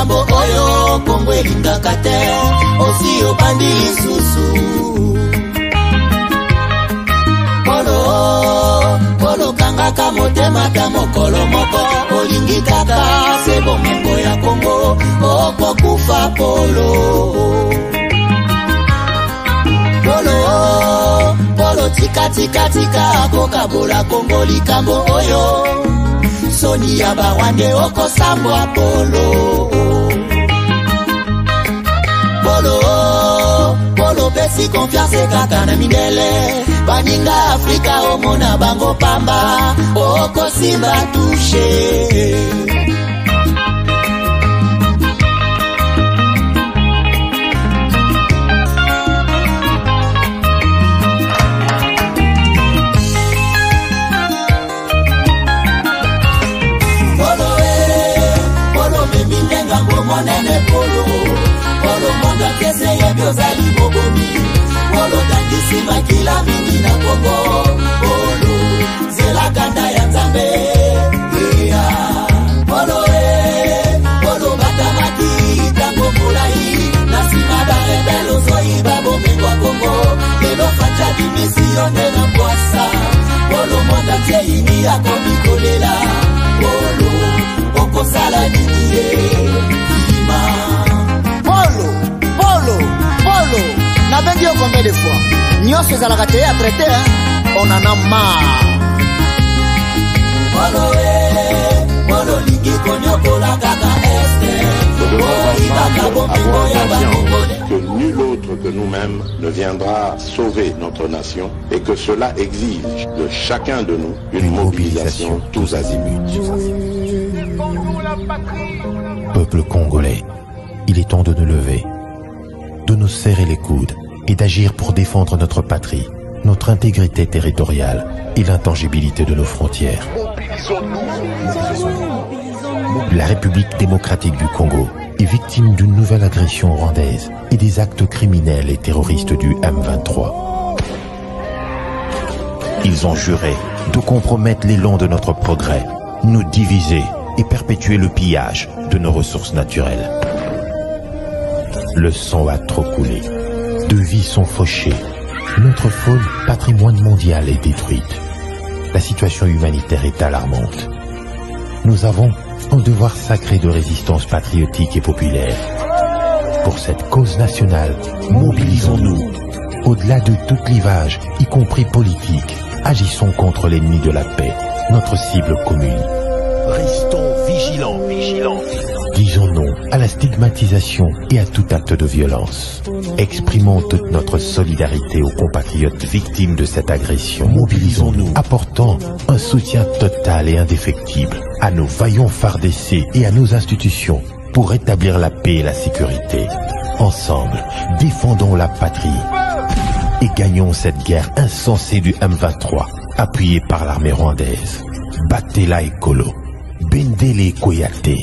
likambo oyo Kongo elingaka te osi obandi lisusu Polo kangaka motema ta mokolo moko olingi kaka se bomengo ya Kongo okokufa Polo tika kokabola Kongo likambo oyo Soni ya bawande okosambwa Polo pesi confiance kaka na mindele Baninga Afrika omona bango pamba okosimba touche Monene Polo monda kese ya biozali bobomi Polo tangisi makila mingi na Kongo Polo zela kanda ya Nzambe Polo batamaki tango mulai Nasima barebelo zoi babo mengwa Kongo Lelo facha dimisione na kwasa Polo monda teini ya komikolela Polo okosala nini Polo, n'a vendu combien de fois? Nyos à la raté à traiter, on en a marre. Polo, ligi konyo la kaka este. Avons conscience que nul autre que nous-mêmes ne viendra sauver notre nation et que cela exige de chacun de nous une mobilisation tous azimuts. Peuple congolais, il est temps de nous lever, de nous serrer les coudes et d'agir pour défendre notre patrie, notre intégrité territoriale et l'intangibilité de nos frontières. La République démocratique du Congo est victime d'une nouvelle agression rwandaise et des actes criminels et terroristes du M23. Ils ont juré de compromettre l'élan de notre progrès, nous diviser et perpétuer le pillage de nos ressources naturelles. Le sang a trop coulé, de vies sont fauchées, notre faune patrimoine mondial est détruite. La situation humanitaire est alarmante. Nous avons un devoir sacré de résistance patriotique et populaire. Pour cette cause nationale, mobilisons-nous. Au-delà de tout clivage, y compris politique, agissons contre l'ennemi de la paix, notre cible commune. Restons vigilants. Disons non à la stigmatisation et à tout acte de violence. Exprimons toute notre solidarité aux compatriotes victimes de cette agression. Mobilisons-nous, apportant un soutien total et indéfectible à nos vaillants FARDC et à nos institutions pour rétablir la paix et la sécurité. Ensemble, défendons la patrie et gagnons cette guerre insensée du M23, appuyée par l'armée rwandaise. Battez-la Ekolo, Bendele Koyate.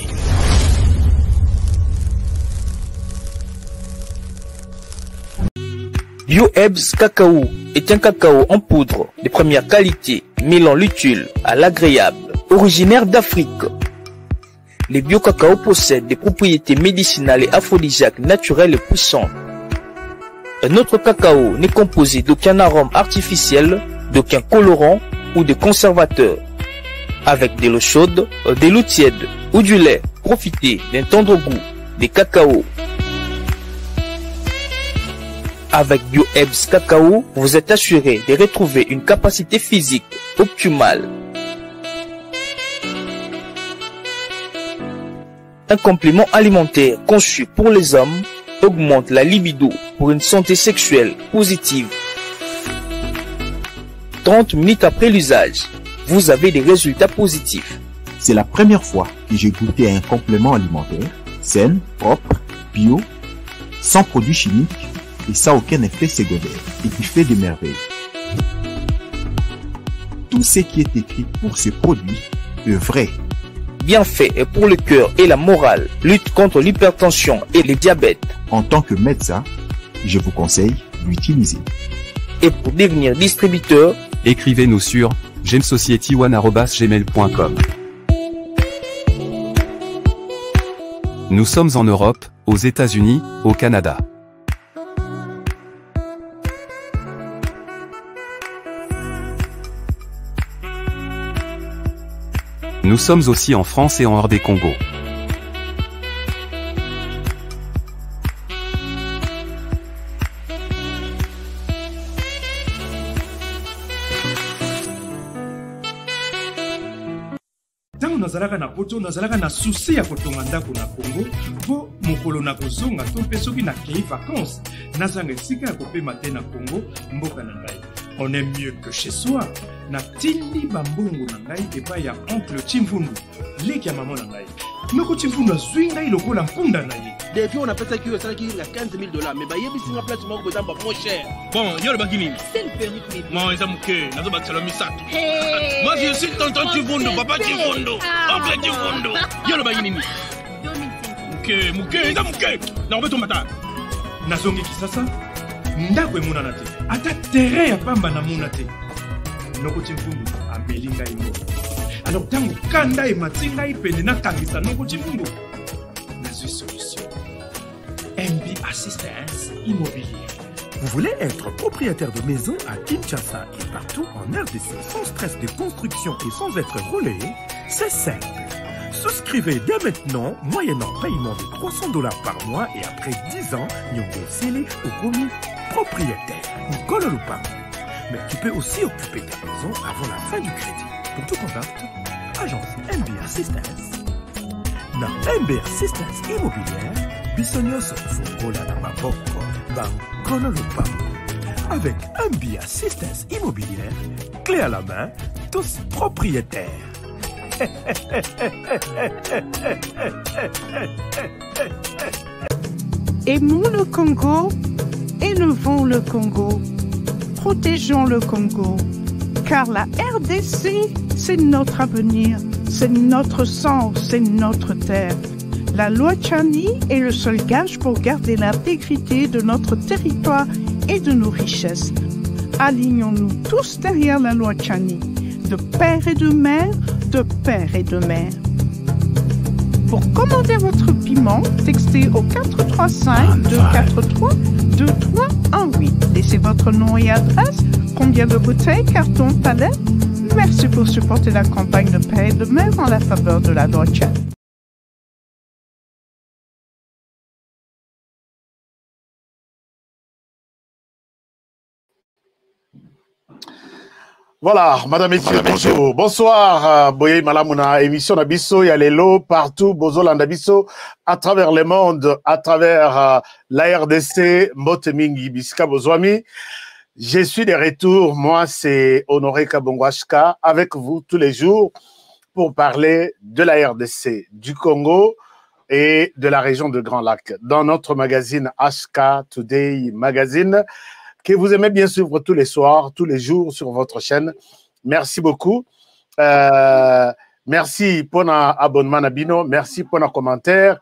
BioHerbs Cacao est un cacao en poudre de première qualité, mêlant l'utile à l'agréable, originaire d'Afrique. Les bio-cacao possèdent des propriétés médicinales et aphrodisiaques naturelles et puissantes. Un autre cacao n'est composé d'aucun arôme artificiel, d'aucun colorant ou de conservateur. Avec de l'eau chaude, de l'eau tiède ou du lait, profitez d'un tendre goût des cacao. Avec BioHerbs Cacao, vous êtes assuré de retrouver une capacité physique optimale. Un complément alimentaire conçu pour les hommes augmente la libido pour une santé sexuelle positive. 30 minutes après l'usage, vous avez des résultats positifs. C'est la première fois que j'ai goûté un complément alimentaire sain, propre, bio, sans produits chimiques et sans aucun effet secondaire et qui fait des merveilles. Tout ce qui est écrit pour ce produit est vrai. Bienfait est pour le cœur et la morale, lutte contre l'hypertension et le diabète. En tant que médecin, je vous conseille d'utiliser. Et pour devenir distributeur, écrivez-nous sur gemsociety1@gmail.com. Nous sommes en Europe, aux États-Unis, au Canada. Nous sommes aussi en France et en hors des Congo. Tango nazalaka na poto nazalaka na souci ya kotonga ndako na Congo po mokolo na kozonga to pe soki na kei vacances nazanga esika ya kopema te na Congo mboka na ngai. On est mieux que chez soi. Na tindi bambongo na ngai epai ya oncle Chimfundu leki ya mama na ngai. Noko Chimfundu azwi ngai lokola mpunda na ye. Depuis on a fait ça qui a 15 000 $, mais bah il y a place moins cher. Bon, yo le bagini. C'est le perruque. Moi, ils ont que, nazo bakalo misato. Moi, je suis tonton Chivundo, papa Chivundo, oncle Chivundo. Yo le bagini. Muke, eza muke. Na obeto mata. Nazongi kisasa ndako emonana te. Ata terrain ya pamba na mona te. Noko Chimfundu ameli ngai ngo. Alors tango kanda e matinga ipende na kangisa Noko Chimfundu. Nazwi solution. MB Assistance Immobilière. Vous voulez être propriétaire de maison à Kinshasa et partout en RDC sans stress de construction et sans être relayé? C'est simple. Souscrivez dès maintenant, moyennant paiement de $300 par mois et après 10 ans, Nyongo Sili ou commis propriétaire. Nkolo Lupango. Mais tu peux aussi occuper ta maison avant la fin du crédit. Pour tout contact, agence MB Assistance. Dans MB Assistance Immobilière, Bissonioso Fungola na Maboko, Nkolo Lupango. Avec MB Assistance Immobilière, clé à la main, tous propriétaires. Aimons le Congo, élevons le Congo, protégeons le Congo, car la RDC, c'est notre avenir, c'est notre sang, c'est notre terre. La loi Tchani est le seul gage pour garder l'intégrité de notre territoire et de nos richesses. Alignons-nous tous derrière la loi Tchani, de père et de mère, de père et de mère. Pour commander votre piment, textez au 435 243 2318. Laissez votre nom et adresse, combien de bouteilles, cartons, palettes. Merci pour supporter la campagne de père et de mère en la faveur de la loi Tchani. Voilà, madame et messieurs, bonjour. Bonsoir, Boye Malamuna, émission Nabiso, Yalelo, partout, Bozola Nabiso, à travers le monde, à travers la RDC, Motemingi, Biska Bozwami. Je suis de retour, moi c'est Honoré Kabongwashka, avec vous tous les jours pour parler de la RDC, du Congo et de la région de Grand Lac. Dans notre magazine HK Today Magazine, que vous aimez bien suivre tous les soirs, tous les jours sur votre chaîne. Merci beaucoup. Merci pour l'abonnement Nabino. Merci pour nos commentaires.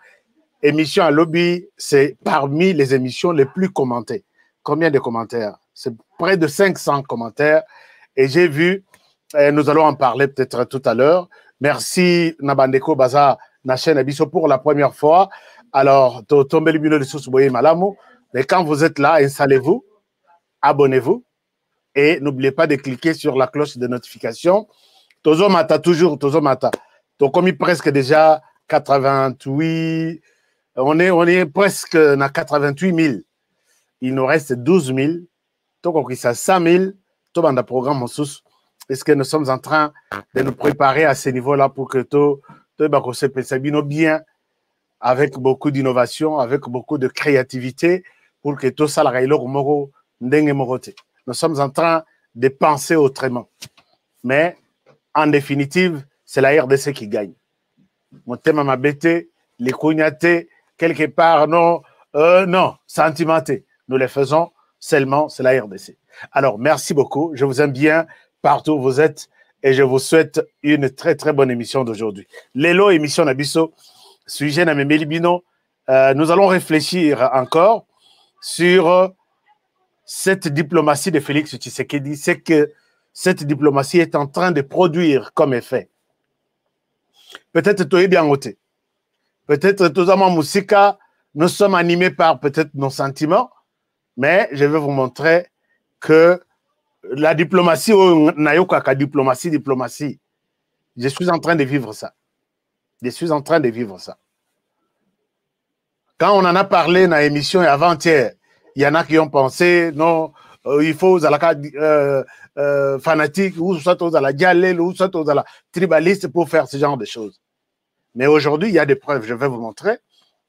Émission à lobby, c'est parmi les émissions les plus commentées. Combien de commentaires? C'est près de 500 commentaires. Et j'ai vu, nous allons en parler peut-être tout à l'heure. Merci Nabandeko Baza, na chaîne Abisso pour la première fois. Alors, tombez le bureau de Sousboye Malamo. Mais quand vous êtes là, installez-vous. Abonnez-vous et n'oubliez pas de cliquer sur la cloche de notification. Tozo Mata, toujours Tozo Mata. Donc, comme il presque déjà 88, on est presque à 88 000. Il nous reste 12 000. Donc, il y a 5 000. Tout le programme en sous. Est-ce que nous sommes en train de nous préparer à ce niveau-là pour que tout se bien, avec beaucoup d'innovation, avec beaucoup de créativité, pour que tout ça, nous sommes en train de penser autrement. Mais, en définitive, c'est la RDC qui gagne. Mon thème m'a bêté, les cognatés, quelque part, non, sentimenté. Nous les faisons seulement, c'est la RDC. Alors, merci beaucoup. Je vous aime bien partout où vous êtes et je vous souhaite une très, très bonne émission d'aujourd'hui. Lélo, émission Nabiso, sujet Namemeli Bino. Nous allons réfléchir encore sur cette diplomatie de Félix Tshisekedi, c'est que cette diplomatie est en train de produire comme effet. Peut-être toi bien noté. Peut-être tous en musica, nous sommes animés par peut-être nos sentiments, mais je vais vous montrer que la diplomatie, diplomatie, je suis en train de vivre ça. Je suis en train de vivre ça. Quand on en a parlé dans l'émission avant-hier, il y en a qui ont pensé, non, il faut aux fanatiques, ou soit aux la dialèle, ou soit aux la tribaliste pour faire ce genre de choses. Mais aujourd'hui, il y a des preuves, je vais vous montrer,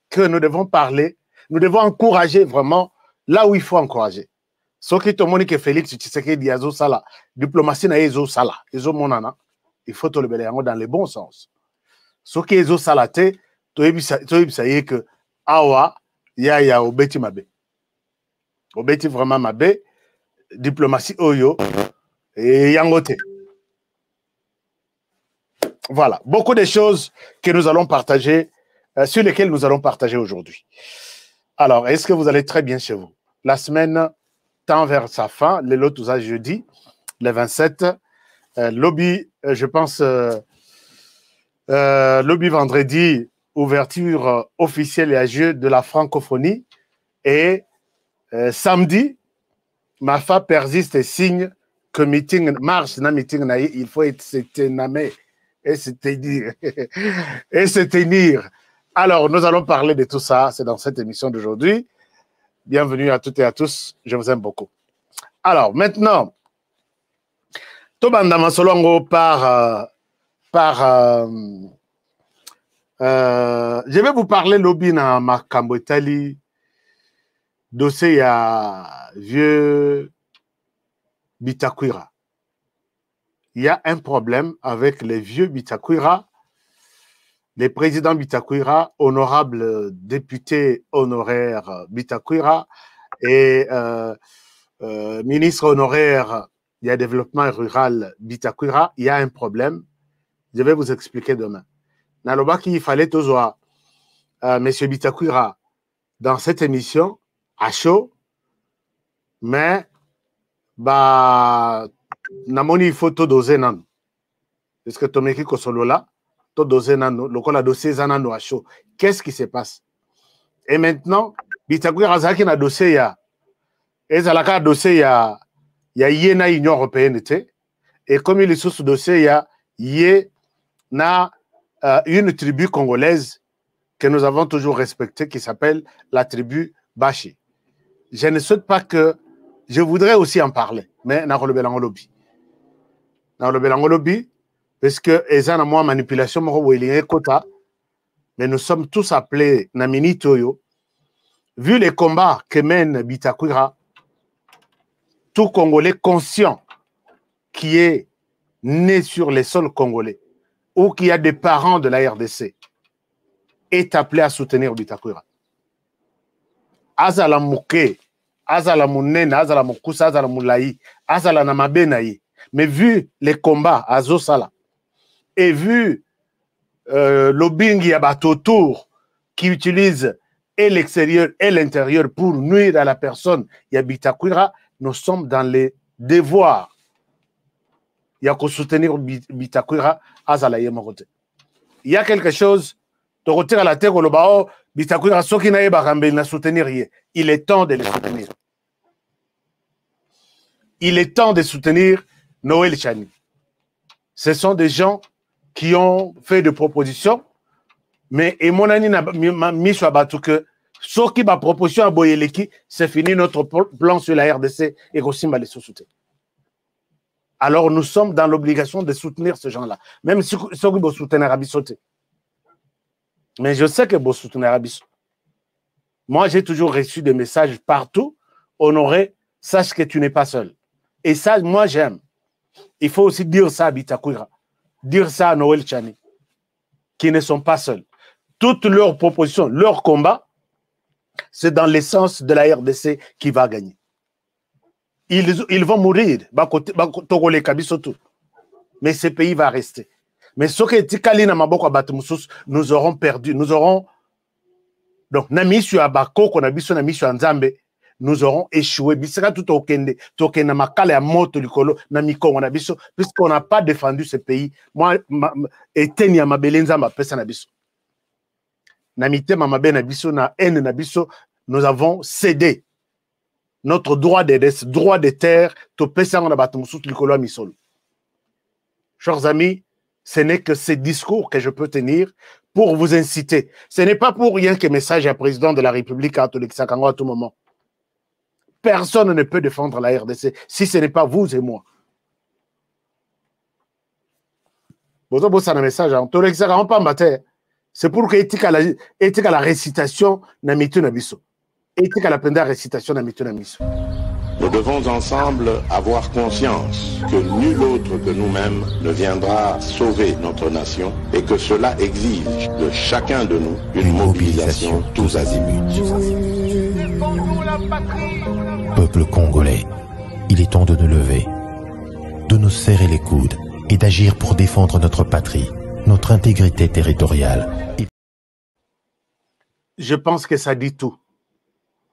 que nous devons parler, nous devons encourager vraiment là où il faut encourager. Ce qui te montre que Félix Tshisekedi Azo Sala, diplomatie na Ezo Sala, Ezo Monana, il faut te le balayer dans le bon sens. Ce qui est Ezo Sala, tu sais que Awa, ya Obeti Mabe. Obeti vraiment Mabe, diplomatie Oyo, et Yangote. Voilà, beaucoup de choses que nous allons partager, sur lesquelles nous allons partager aujourd'hui. Alors, est-ce que vous allez très bien chez vous? La semaine tend vers sa fin, le lot tout ça jeudi, le 27, lobby, je pense, lobby vendredi, ouverture officielle et à jeu de la francophonie, et samedi, Mafa persiste et signe que meeting, marche, na meeting, il faut se tenir et se tenir. Et se tenir. Alors, nous allons parler de tout ça, c'est dans cette émission d'aujourd'hui. Bienvenue à toutes et à tous, je vous aime beaucoup. Alors, maintenant, Tobanda Masolongo je vais vous parler lobby na makambo etali dossier ya vieux Bitakwira. Il y a un problème avec les vieux Bitakwira, les présidents Bitakwira, honorable député honoraire Bitakwira et ministre honoraire du développement rural Bitakwira. Il y a un problème. Je vais vous expliquer demain. Nalobaki, il fallait toujours monsieur Bitakwira dans cette émission à chaud, mais namoni il faut tout doser nan. Parce que Tomeki Kosolola, tout doser nan, le dossier zanano à chaud. Qu'est-ce qui se passe? Et maintenant, Bitakwira Zaki na dossier ya, et Zalaka dossier ya Yena Union Européenne, et comme il est sous ce dossier ya na une tribu congolaise que nous avons toujours respectée qui s'appelle la tribu Bashi. Je ne souhaite pas que... Je voudrais aussi en parler, mais dans le Belango Lobby. Dans le Belango Lobby, parce que ils ont moi manipulation, mais nous sommes tous appelés Namini Toyo. Vu les combats que mène Bitakwira, tout Congolais conscient qui est né sur les sols congolais ou qui a des parents de la RDC est appelé à soutenir Bitakwira. Azala Mouké, Azala Mounene, Azala Moukousa, Azala Moulaï, Azala Namabenaï. Mais vu les combats à Zosala et vu l'Obingi Abatotour qui utilise et l'extérieur et l'intérieur pour nuire à la personne Bitakwira, nous sommes dans les devoirs. Il y a qu'à soutenir Bitakwira Azala Yemokote. Il y a quelque chose, tu retires à la terre au Lobao, Bitakwira Sokina Ebarambe, il n'a soutenir rien. Il est temps de les soutenir. Il est temps de soutenir Noël Chani. Ce sont des gens qui ont fait des propositions, mais et mon ami n'a mis sur Batou que ce qui m'a proposition à Boyeleki, c'est fini notre plan sur la RDC et Rossimba les sous-soutenir. Alors nous sommes dans l'obligation de soutenir ces gens-là, même si ceux qui vont soutenir Abissoté. Mais je sais que vous soutenez Abissot. Moi, j'ai toujours reçu des messages partout. Honoré, sache que tu n'es pas seul. Et ça, moi, j'aime. Il faut aussi dire ça à Bitakwira. Dire ça à Noël Chani. Qui ne sont pas seuls. Toutes leurs propositions, leurs combats, c'est dans l'essence de la RDC qui va gagner. Ils vont mourir. Mais ce pays va rester. Mais ce qui est Kalina Maboko Batumoussous, nous aurons perdu. Nous aurons. Donc, Namishu Abako, qu'on a vu sur Namishu Anzambe, nous aurons échoué. Bisera tout au Kende, Tokena Makale à Moto Likolo, Namiko, on a vu puisqu'on n'a pas défendu ce pays. Moi, Etenia Mabelenza m'a fait ça. na mitema mabe na biso na haine na biso, nous avons cédé notre droit de terre, chers amis, ce n'est que ces discours que je peux tenir pour vous inciter. Ce n'est pas pour rien que message à président de la République catholique Sakango à tout moment. Personne ne peut défendre la RDC si ce n'est pas vous et moi. C'est pour que éthique à la récitation na mitu na biso. Éthique à la peine de récitation na mitu na biso. Nous devons ensemble avoir conscience que nul autre que nous-mêmes ne viendra sauver notre nation et que cela exige de chacun de nous une mobilisation tous azimuts. Peuple congolais, il est temps de nous lever, de nous serrer les coudes et d'agir pour défendre notre patrie, notre intégrité territoriale. Je pense que ça dit tout.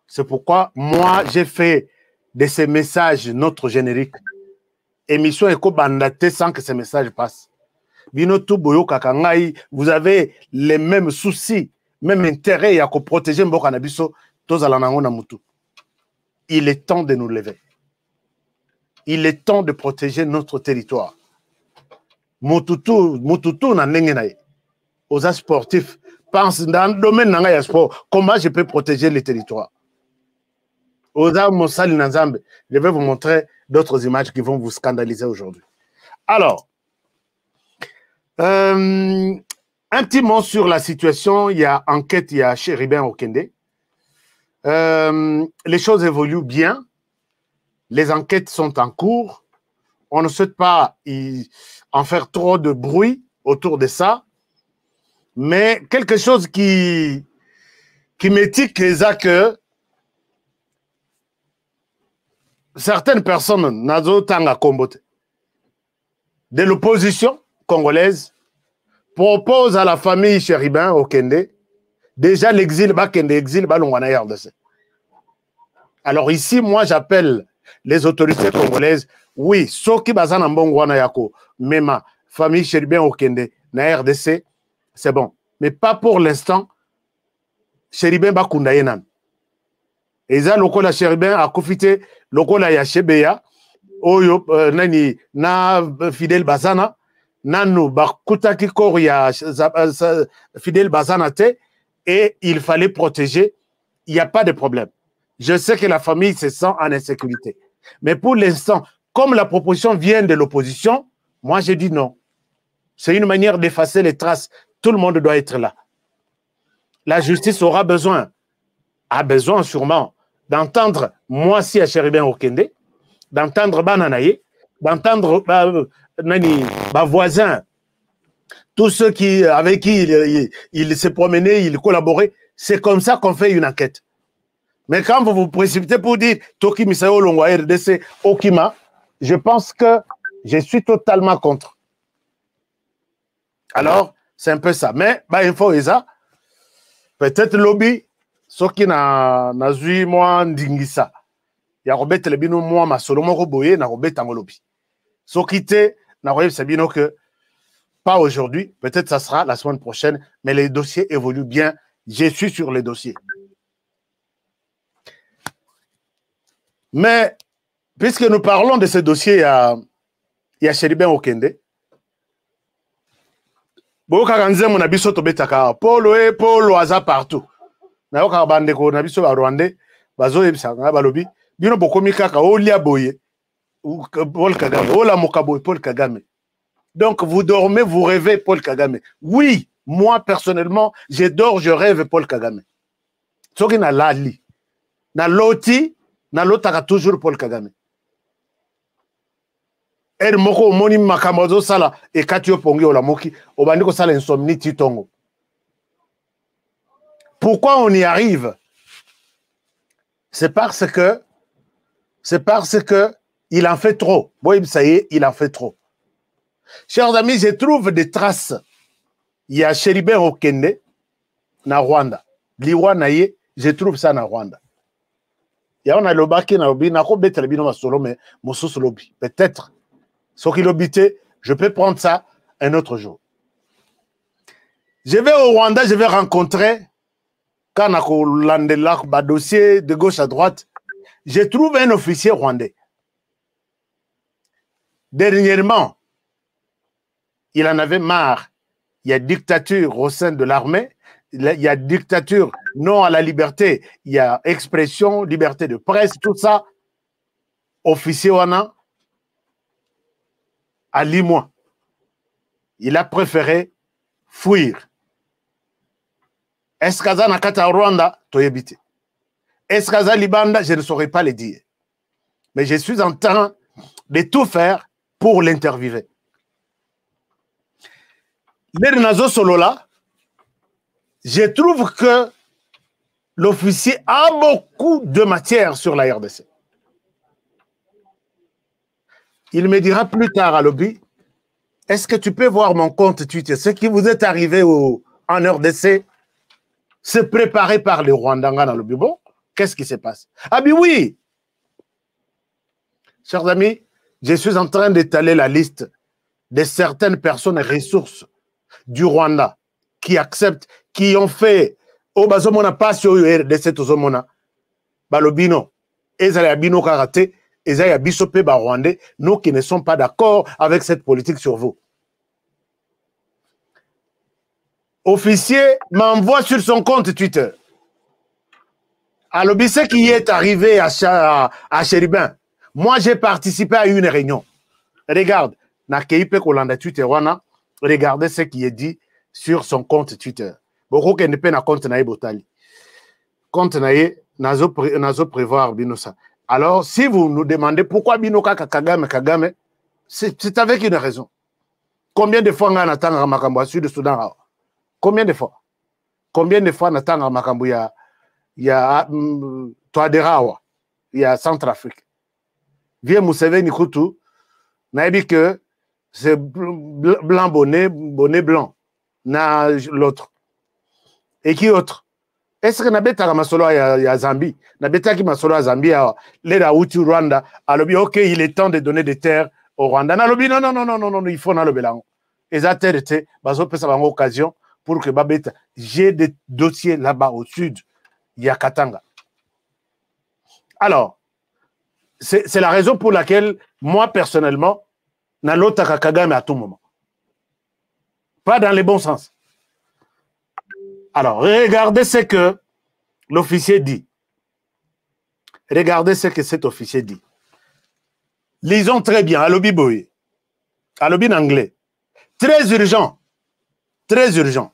C'est pourquoi moi j'ai fait de ces messages notre générique. Émission Eko Bandate sans que ces messages passent. Binotu Boyo Kakangai, vous avez les mêmes soucis, même intérêt à protéger Mboka Nabiso, Tozalanango Namutu. Il est temps de nous lever. Il est temps de protéger notre territoire. Mututu na nengenaye. Aux sportifs, pense dans le domaine de sport, comment je peux protéger les territoires. Je vais vous montrer d'autres images qui vont vous scandaliser aujourd'hui. Alors, un petit mot sur la situation. Il y a enquête, il y a Chéribin Okende. Les choses évoluent bien. Les enquêtes sont en cours. On ne souhaite pas en faire trop de bruit autour de ça. Mais quelque chose qui m'étique, c'est que certaines personnes de l'opposition congolaise proposent à la famille Chéribin Okende déjà l'exil Bakende exil Balongwana RDC. Alors ici, moi j'appelle les autorités congolaises, oui, Soki Bazana Mbongwana Yako, Mema, famille Chéribin Okende, na RDC, c'est bon. Mais pas pour l'instant, Chéribin Bakunda Yenan. Et ça, lokola Chéribin a profité, lokola ya Chebeya, oyo nani na Fidel Bazana, nanu bakutaki kor ya Fidel Bazana te, et il fallait protéger. Il n'y a pas de problème. Je sais que la famille se sent en insécurité. Mais pour l'instant, comme la proposition vient de l'opposition, moi j'ai dit non. C'est une manière d'effacer les traces. Tout le monde doit être là. La justice aura besoin, a besoin sûrement, d'entendre moi si à Chéribin Okende, d'entendre Bananaye, d'entendre voisin, tous ceux avec qui il s'est promené, il collaborait. C'est comme ça qu'on fait une enquête. Mais quand vous vous précipitez pour dire Toki Misayo Longwa RDC Okima, je pense que je suis totalement contre. Alors, c'est un peu ça. Mais, info Eza, peut-être lobby, ce qui n'a zui moi ndingisa. Ya robet le bino moi ma solo moko boye na robet en lobby. Ce qui te na robet sabino que pas aujourd'hui, peut-être ça sera la semaine prochaine, mais les dossiers évoluent bien. Je suis sur les dossiers. Mais, puisque nous parlons de ce dossier, il y a Chéribin Okende. Polo aza partout. Nayoka bandeko na biso ba Rwandais bazo yebisanga balobi bino bokomi kaka olia boye Paul Kagame ola mokabo Paul Kagame. Donc vous dormez, vous rêvez Paul Kagame. Oui, moi personnellement, je dors, je rêve Paul Kagame. Soki na lali na loti na lotaka toujours Paul Kagame. El moko moni makamazo sala e katio pongi ola moki obandiko sala insomnie titongo. Pourquoi on y arrive? C'est parce que il en fait trop. Bon, ça y est, il en fait trop. Chers amis, je trouve des traces. Il y a Chéribin Okende na Rwanda. Liwa na ye, je trouve ça na Rwanda. Il y a un lobaki na lobby, na ko betel bino masolo mais mosusu lobby. Peut-être. Ce qui l'obité, je peux prendre ça un autre jour. Je vais au Rwanda, je vais rencontrer quand on a le dossier de gauche à droite, je trouve un officier rwandais. Dernièrement, il en avait marre. Il y a dictature au sein de l'armée, il y a dictature, non à la liberté, il y a expression, liberté de presse, tout ça. Officier wana, à 10 mois. Il a préféré fuir. Est-ce qu'Aza Nakata Rwanda, Toyebite? Est-ce qu'Aza Libanda, je ne saurais pas le dire. Mais je suis en train de tout faire pour l'interviewer. L'Ernazo Solola, je trouve que l'officier a beaucoup de matière sur la RDC. Il me dira plus tard à Lobby, est-ce que tu peux voir mon compte Twitter? Ce qui vous est arrivé en RDC, c'est préparé par les Rwandais dans le bureau. Qu'est-ce qui se passe? Ah bien oui! Chers amis, je suis en train d'étaler la liste de certaines personnes et ressources du Rwanda qui acceptent, qui ont fait au bazomona pas sur RDC tozomona balobino ezali bino karaté ezali bisope ba Rwandais, nous qui ne sommes pas d'accord avec cette politique sur vous. Officier m'envoie sur son compte Twitter. Alors, ce qui est arrivé à Chéribin, moi j'ai participé à une réunion. Regarde, regardez ce qui est dit sur son compte Twitter. Beaucoup qui ne peut pas compte naïe botali. Compte naïe, nazo prévoir binosa. Alors, si vous nous demandez pourquoi binoka Kagame, c'est avec une raison. Combien de fois on a attendu à Makambo à Sud-Soudan? Combien de fois? Combien de fois on attend à Makambo il y a Toaderawa, il y a Centrafrique. Viens Museveni Koutou, n'a dit que c'est blanc bonnet blanc, na l'autre. Et qui autre? Est-ce que Nabeta Masolo à Zambie? Nabeta qui Masolo à Zambie, l'aide Hutu Rwanda, a lobby, ok, il est temps de donner des terres au Rwanda. Na lobby, non, il faut na le bélan. Et ça terre était, baso peut savoir occasion pour que Babeta, j'ai des dossiers là-bas au sud. Il y a Katanga. Alors, c'est la raison pour laquelle, moi, personnellement, Nalota Kagame à tout moment. Pas dans le bon sens. Alors, regardez ce que l'officier dit. Regardez ce que cet officier dit. Lisons très bien, à l'obi boy, à l'obi en anglais. Très urgent. Très urgent.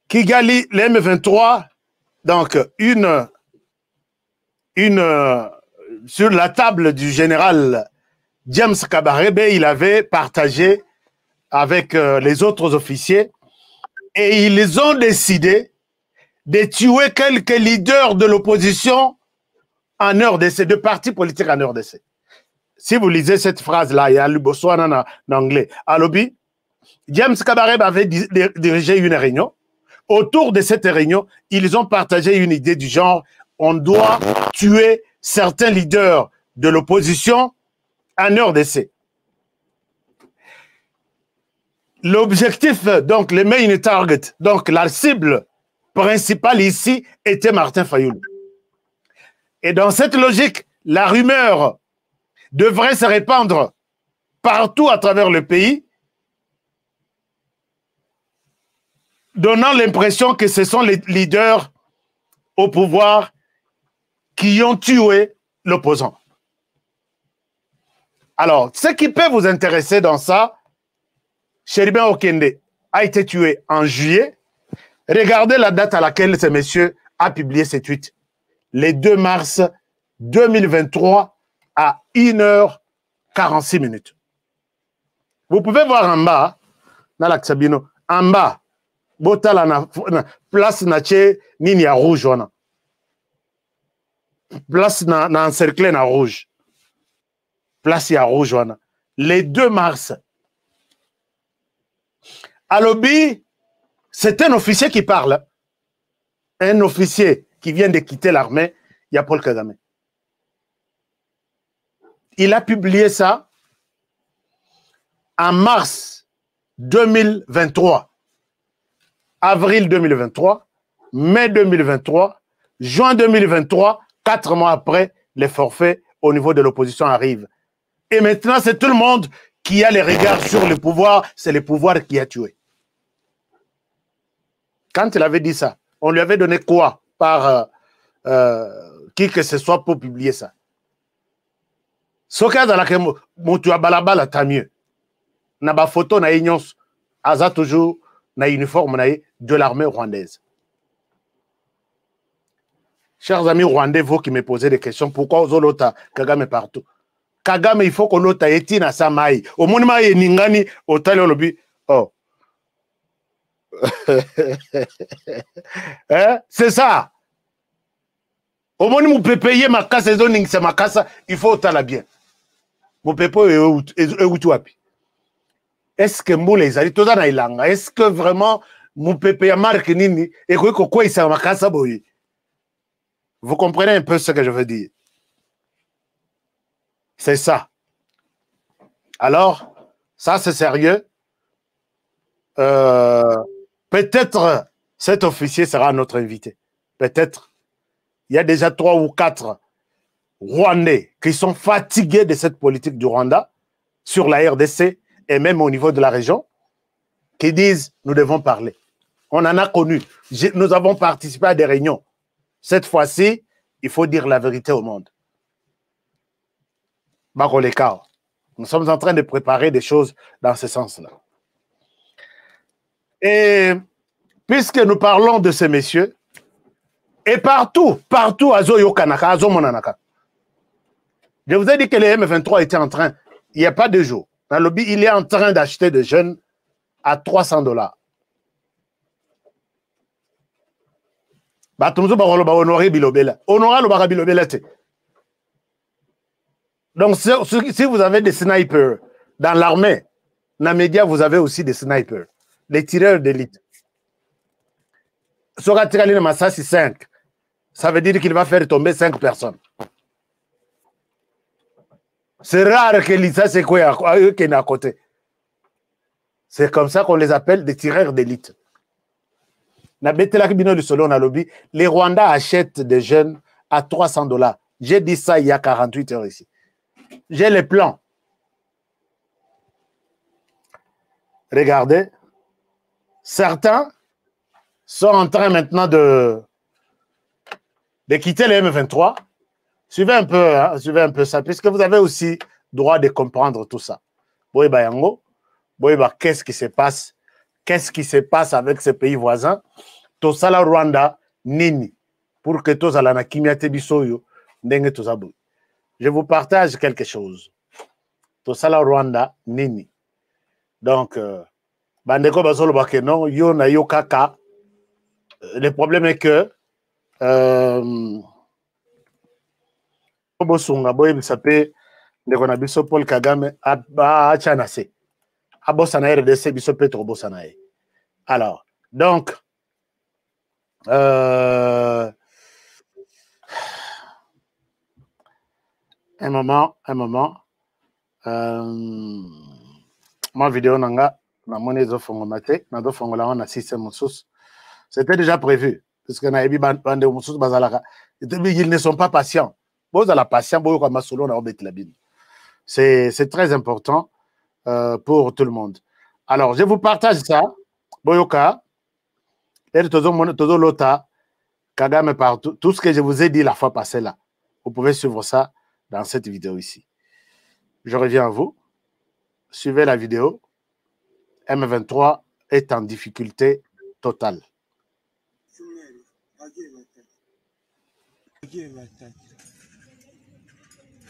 Kigali, le M23, donc sur la table du général James Kabarebe, il avait partagé avec les autres officiers et ils ont décidé de tuer quelques leaders de l'opposition en RDC, de partis politiques en RDC. Si vous lisez cette phrase-là, il y a le Botswana en anglais. À l'obi, James Kabarebe avait dirigé une réunion. Autour de cette réunion, ils ont partagé une idée du genre on doit tuer certains leaders de l'opposition en RDC. L'objectif, donc le main target, donc la cible principale ici était Martin Fayoulou. Et dans cette logique, la rumeur devrait se répandre partout à travers le pays, donnant l'impression que ce sont les leaders au pouvoir qui ont tué l'opposant. Alors, ce qui peut vous intéresser dans ça, Chéribin Okende a été tué en juillet. Regardez la date à laquelle ce monsieur a publié ce tweet. Le 2 mars 2023 à 1h46. Vous pouvez voir en bas, dans l'Axabino, en bas, Botala na place na che nini ya rouge wana. Place na encerclé na rouge. Place ya rouge wana. Le 2 mars. Alobi, c'est un officier qui parle. Un officier qui vient de quitter l'armée, il y a Paul Kagame. Il a publié ça en mars 2023. avril 2023, mai 2023, juin 2023, 4 mois après, les forfaits au niveau de l'opposition arrivent. Et maintenant, c'est tout le monde qui a les regards sur le pouvoir, c'est le pouvoir qui a tué. Quand il avait dit ça, on lui avait donné quoi par qui que ce soit pour publier ça? Ce cas dans laquelle tu as balabala, tant mieux. Na ba photo na nyons aza toujours na uniforme na de l'armée rwandaise. Chers amis rwandais, vous qui me posez des questions, pourquoi Zolota Kagame partout? Kagame, il faut que l'autre ait na sa maille. Au monument et ningani au tali lobby. Oh. Hein? C'est ça. Au monument vous pouvez payer ma casse et zoning c'est ma casse, il faut autant bien. Vous pouvez pas est-ce que vous les allez tous dans l'ilanga? Est-ce que vraiment vous pouvez payer marque nini et quoi il s'est ma casse boy? Vous comprenez un peu ce que je veux dire? C'est ça. Alors, ça c'est sérieux. Peut-être cet officier sera notre invité. Peut-être. Il y a déjà 3 ou 4 Rwandais qui sont fatigués de cette politique du Rwanda sur la RDC et même au niveau de la région, qui disent nous devons parler. On en a connu. Nous avons participé à des réunions. Cette fois-ci, il faut dire la vérité au monde. Nous sommes en train de préparer des choses dans ce sens-là. Et puisque nous parlons de ces messieurs, et partout, à Zoyo Kanaka, à Zomonanaka, je vous ai dit que les M23 étaient en train, il n'y a pas de jour, dans le lobby, il est en train d'acheter des jeunes à $300. Donc, si vous avez des snipers dans l'armée, dans les médias, vous avez aussi des snipers, des tireurs d'élite. Sur Atirali Massassi 5, ça veut dire qu'il va faire tomber 5 personnes. C'est rare que l'ISA c'est quoi qui est à côté. C'est comme ça qu'on les appelle des tireurs d'élite. Les Rwandais achètent des jeunes à $300. J'ai dit ça il y a 48 heures ici. J'ai les plans. Regardez. Certains sont en train maintenant de quitter les M23. Suivez un peu ça, puisque vous avez aussi droit de comprendre tout ça. Boyba Yango, Boyba, qu'est-ce qui se passe? Qu'est-ce qui se passe avec ces pays voisins? Tosala Rwanda, Nini, pour que Tosala na Kimiate Bisoyo, Ndenge Tosabu. Je vous partage quelque chose. Tosala Rwanda, Nini. Donc, Bandeko Basolo Bakeno, Yo na Yo Kaka. Le problème est que Bosunga boy s'appelle ndeko na biso Paul Kagame a chanase abosa na RDC biso Petro bosana. Alors donc un moment ma vidéo nanga na moni zo fongo mate na do fongo la na système musus. C'était déjà prévu parce que na ebi bande musus bazalaka ils ne sont pas patients. C'est très important pour tout le monde. Alors, je vous partage ça. Boyoka, Kagame partout. Tout ce que je vous ai dit la fois passée là. Vous pouvez suivre ça dans cette vidéo ici. Je reviens à vous. Suivez la vidéo. M23 est en difficulté totale.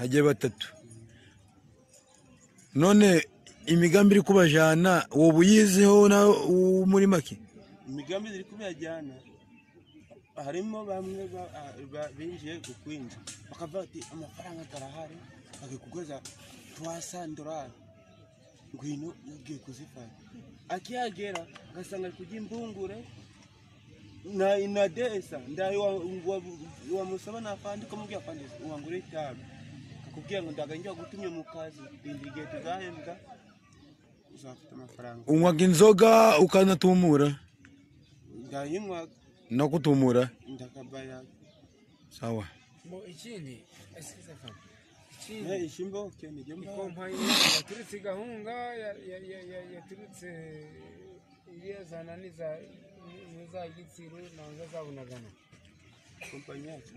hagiye batatu none imigambi iri kubajana wowe uyiziho na muri make imigambi iri kubajana harimo bamwe binjiye kukwinja bakava ati amafaranga tarahari akikugoza $300 ngwino ugiye kuzifata akiyagera agasanga kujimbungure na inadesa ndayo wa musaba na afandi kumubya afandi uwangure itabi akubwiye ngo ndaganjya gutumye mu kazi bindige tuzahembwa uzafata amafaranga unywaga inzoga ukanatumura ndayimwa Nokutumura. ndakabaya Sawa. Mo ikindi asikiza fana. ne ishimbo kene jomba Ikompanyi yaturutse gahunga yaturutse iyazana niza gitsiro nanga zabunagana. kompanyi yacu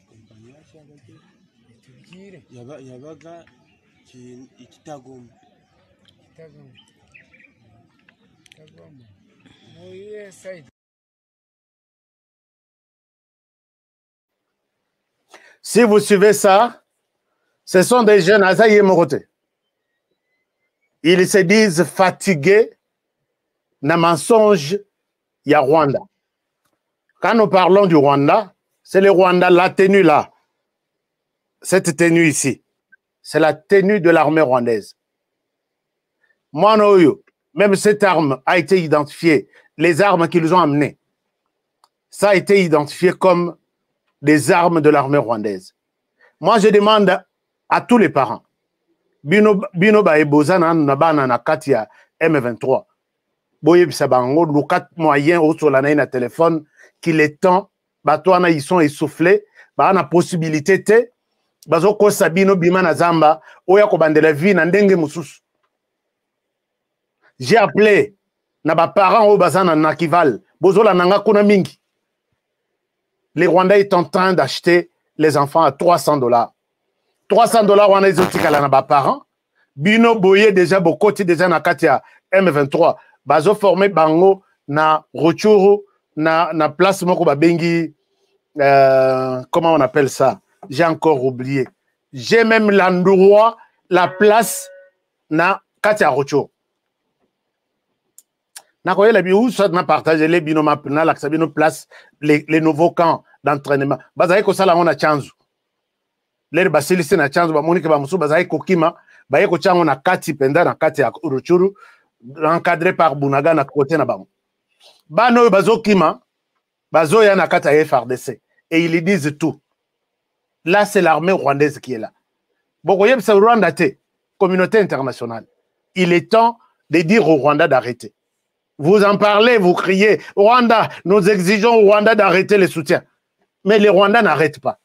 kompanyi yacu tubwire yabaga ikitagomba Moye side. Si vous suivez ça, ce sont des jeunes Azaïe Moroté. Ils se disent fatigués d'un mensonge, il y a Rwanda. Quand nous parlons du Rwanda, c'est le Rwanda, la tenue là. Cette tenue ici, c'est la tenue de l'armée rwandaise. Moi, même cette arme a été identifiée, les armes qu'ils ont amenées, ça a été identifié comme des armes de l'armée rwandaise. Moi, je demande à tous les parents, Bino Baebozana Nabana Nakatia M23, Boye Bisabango, Lukat moyen au solana na téléphone, qu'il est temps, Batouana ils sont essoufflés, Bana possibilité te, Bazoko Sabino Bimana Zamba, Oya Kobandela vie Nandenge Moussous. J'ai appelé Naba parents au Bazana Nakival, Bozola Nanga Kuna Mingi. Les Rwandais sont en train d'acheter les enfants à $300. $300, on a les autres parents. Bino Boye déjà beaucoup déjà na Katia M23. Bazo formé bango na Rochuru na place moko babengi comment on appelle ça? J'ai encore oublié. J'ai même l'endroit, la place na Katia Rochuru. Na partagé les binoms na l'axabino place les nouveaux camps d'entraînement. Bazaï ko sala on a chanzu. Les basilisi na chanzu ba monike ba musu bazaï ko kima ba yeko chango na kati penda na kati ya Ruchuru encadré par Bunaga na côté na bango. Bano bazo kima bazo ya na kati ya FRDC et ils disent tout. Là c'est l'armée rwandaise qui est là. Bokoyeb c'est Rwanda té communauté internationale. Il est temps de dire au Rwanda d'arrêter. Vous en parlez, vous criez, Rwanda, nous exigeons au Rwanda d'arrêter les soutiens. Mais les Rwandais n'arrêtent pas.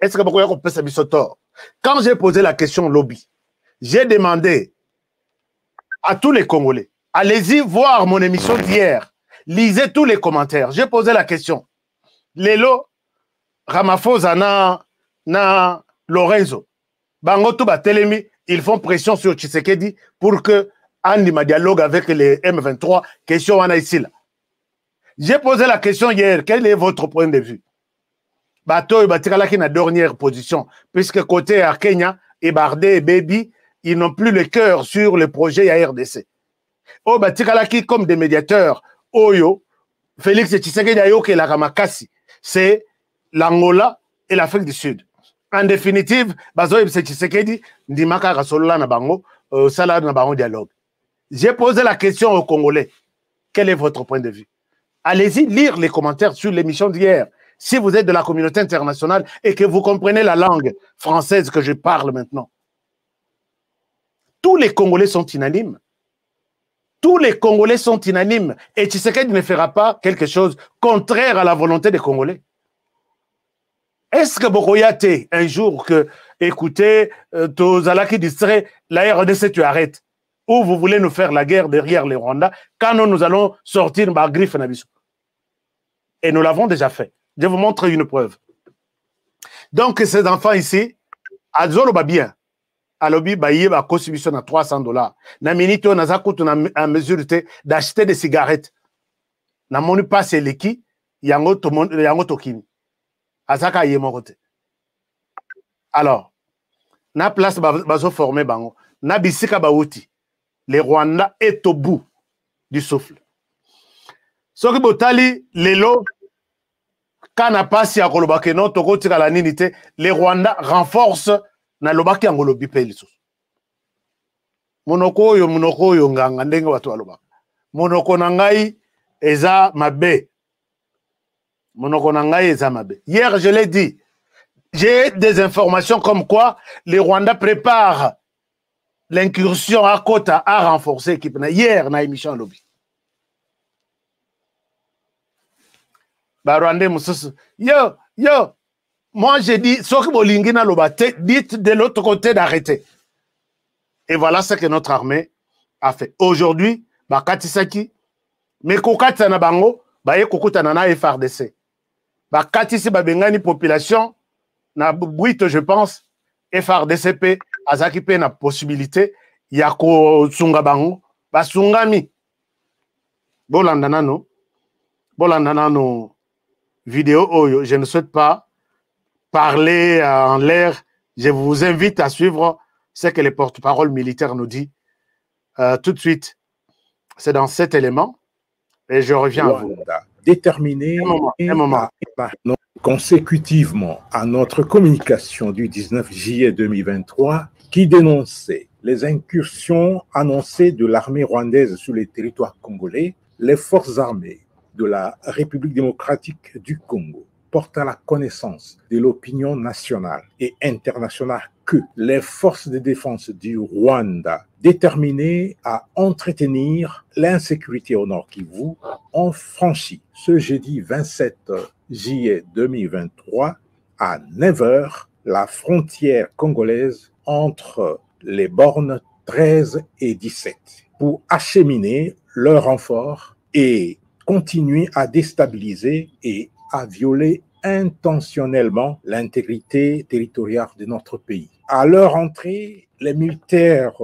Est-ce que vous pouvez faire ça tort? Quand j'ai posé la question au lobby, j'ai demandé à tous les Congolais, allez-y voir mon émission d'hier, lisez tous les commentaires. J'ai posé la question. Lelo, Ramaphosa na Lorenzo, Bango Touba Telemi, ils font pression sur Tshisekedi pour que Andima dialogue avec les M23, question on a ici là. J'ai posé la question hier, quel est votre point de vue? Bato et Batikala qui na dernière position, puisque côté à Kenya, et Bardé et Baby, ils n'ont plus le cœur sur le projet à RDC. Oh Batikala qui comme des médiateurs, Oyo, Félix Tshisekedi Ayo qui la Ramakasi, c'est l'Angola et l'Afrique du Sud. En définitive, Bazo et Tshisekedi, Ndimaka Rasolola na bango, Salah na bango dialogue. J'ai posé la question aux Congolais. Quel est votre point de vue? Allez-y lire les commentaires sur l'émission d'hier. Si vous êtes de la communauté internationale et que vous comprenez la langue française que je parle maintenant. Tous les Congolais sont unanimes. Tous les Congolais sont unanimes. Et Tshisekedi ne fera pas quelque chose contraire à la volonté des Congolais. Est-ce que Bokoyate, un jour, que, écoutez, Tozala qui distrait, la RDC, tu arrêtes? Ou vous voulez nous faire la guerre derrière les Rwandais quand nous allons sortir ma griffe Nabiso. Et nous l'avons déjà fait. Je vous montre une preuve. Donc, ces enfants ici, à Zolo bien, à l'obi baye ba contribution à $300. Na minito na zakutu na en mesure d'acheter des cigarettes. Na moni pas c'est leki yango to yango tokini. Azaka yemokote. Alors, na place bazo formé bango, na bisika bauti. Les Rwandais est au bout du souffle. Soki botali lelo kana pasi ya kolobake no toko tika la ninite, les Rwandais renforcent na lobaki angolobi pe liso. Monoko yo nganga ndenge watu aloba. Monoko na ngai eza mabe. Monoko na ngai eza mabe. Hier je l'ai dit. J'ai des informations comme quoi les Rwandais préparent l'incursion à Kota a renforcé l'équipe. Hier, na émission lobby. Rwandais mosusu. Yo, moi j'ai dit, soki bolingi na lobate, dites de l'autre côté d'arrêter. Et voilà ce que notre armée a fait. Aujourd'hui, bakatisaki, mais kokatisa na bango, baye kokutana na FARDC. Bakatisi babengani population, na buito je pense, FARDCP, azaki pe na possibilité, ya ko sunga bango, basungami. Bolandana no vidéo oyo, je ne souhaite pas parler en l'air. Je vous invite à suivre ce que les porte-parole militaires nous dit tout de suite. C'est dans cet élément et je reviens à vous. Déterminé consécutivement à notre communication du 19 juillet 2023 qui dénonçait les incursions annoncées de l'armée rwandaise sur les territoires congolais, les forces armées de la République démocratique du Congo portent à la connaissance de l'opinion nationale et internationale que les forces de défense du Rwanda, déterminées à entretenir l'insécurité au Nord Kivu, ont franchi ce jeudi 27 juillet 2023 à 9 h la frontière congolaise entre les bornes 13 et 17 pour acheminer leurs renforts et continuer à déstabiliser et à violer intentionnellement l'intégrité territoriale de notre pays. À leur entrée, les militaires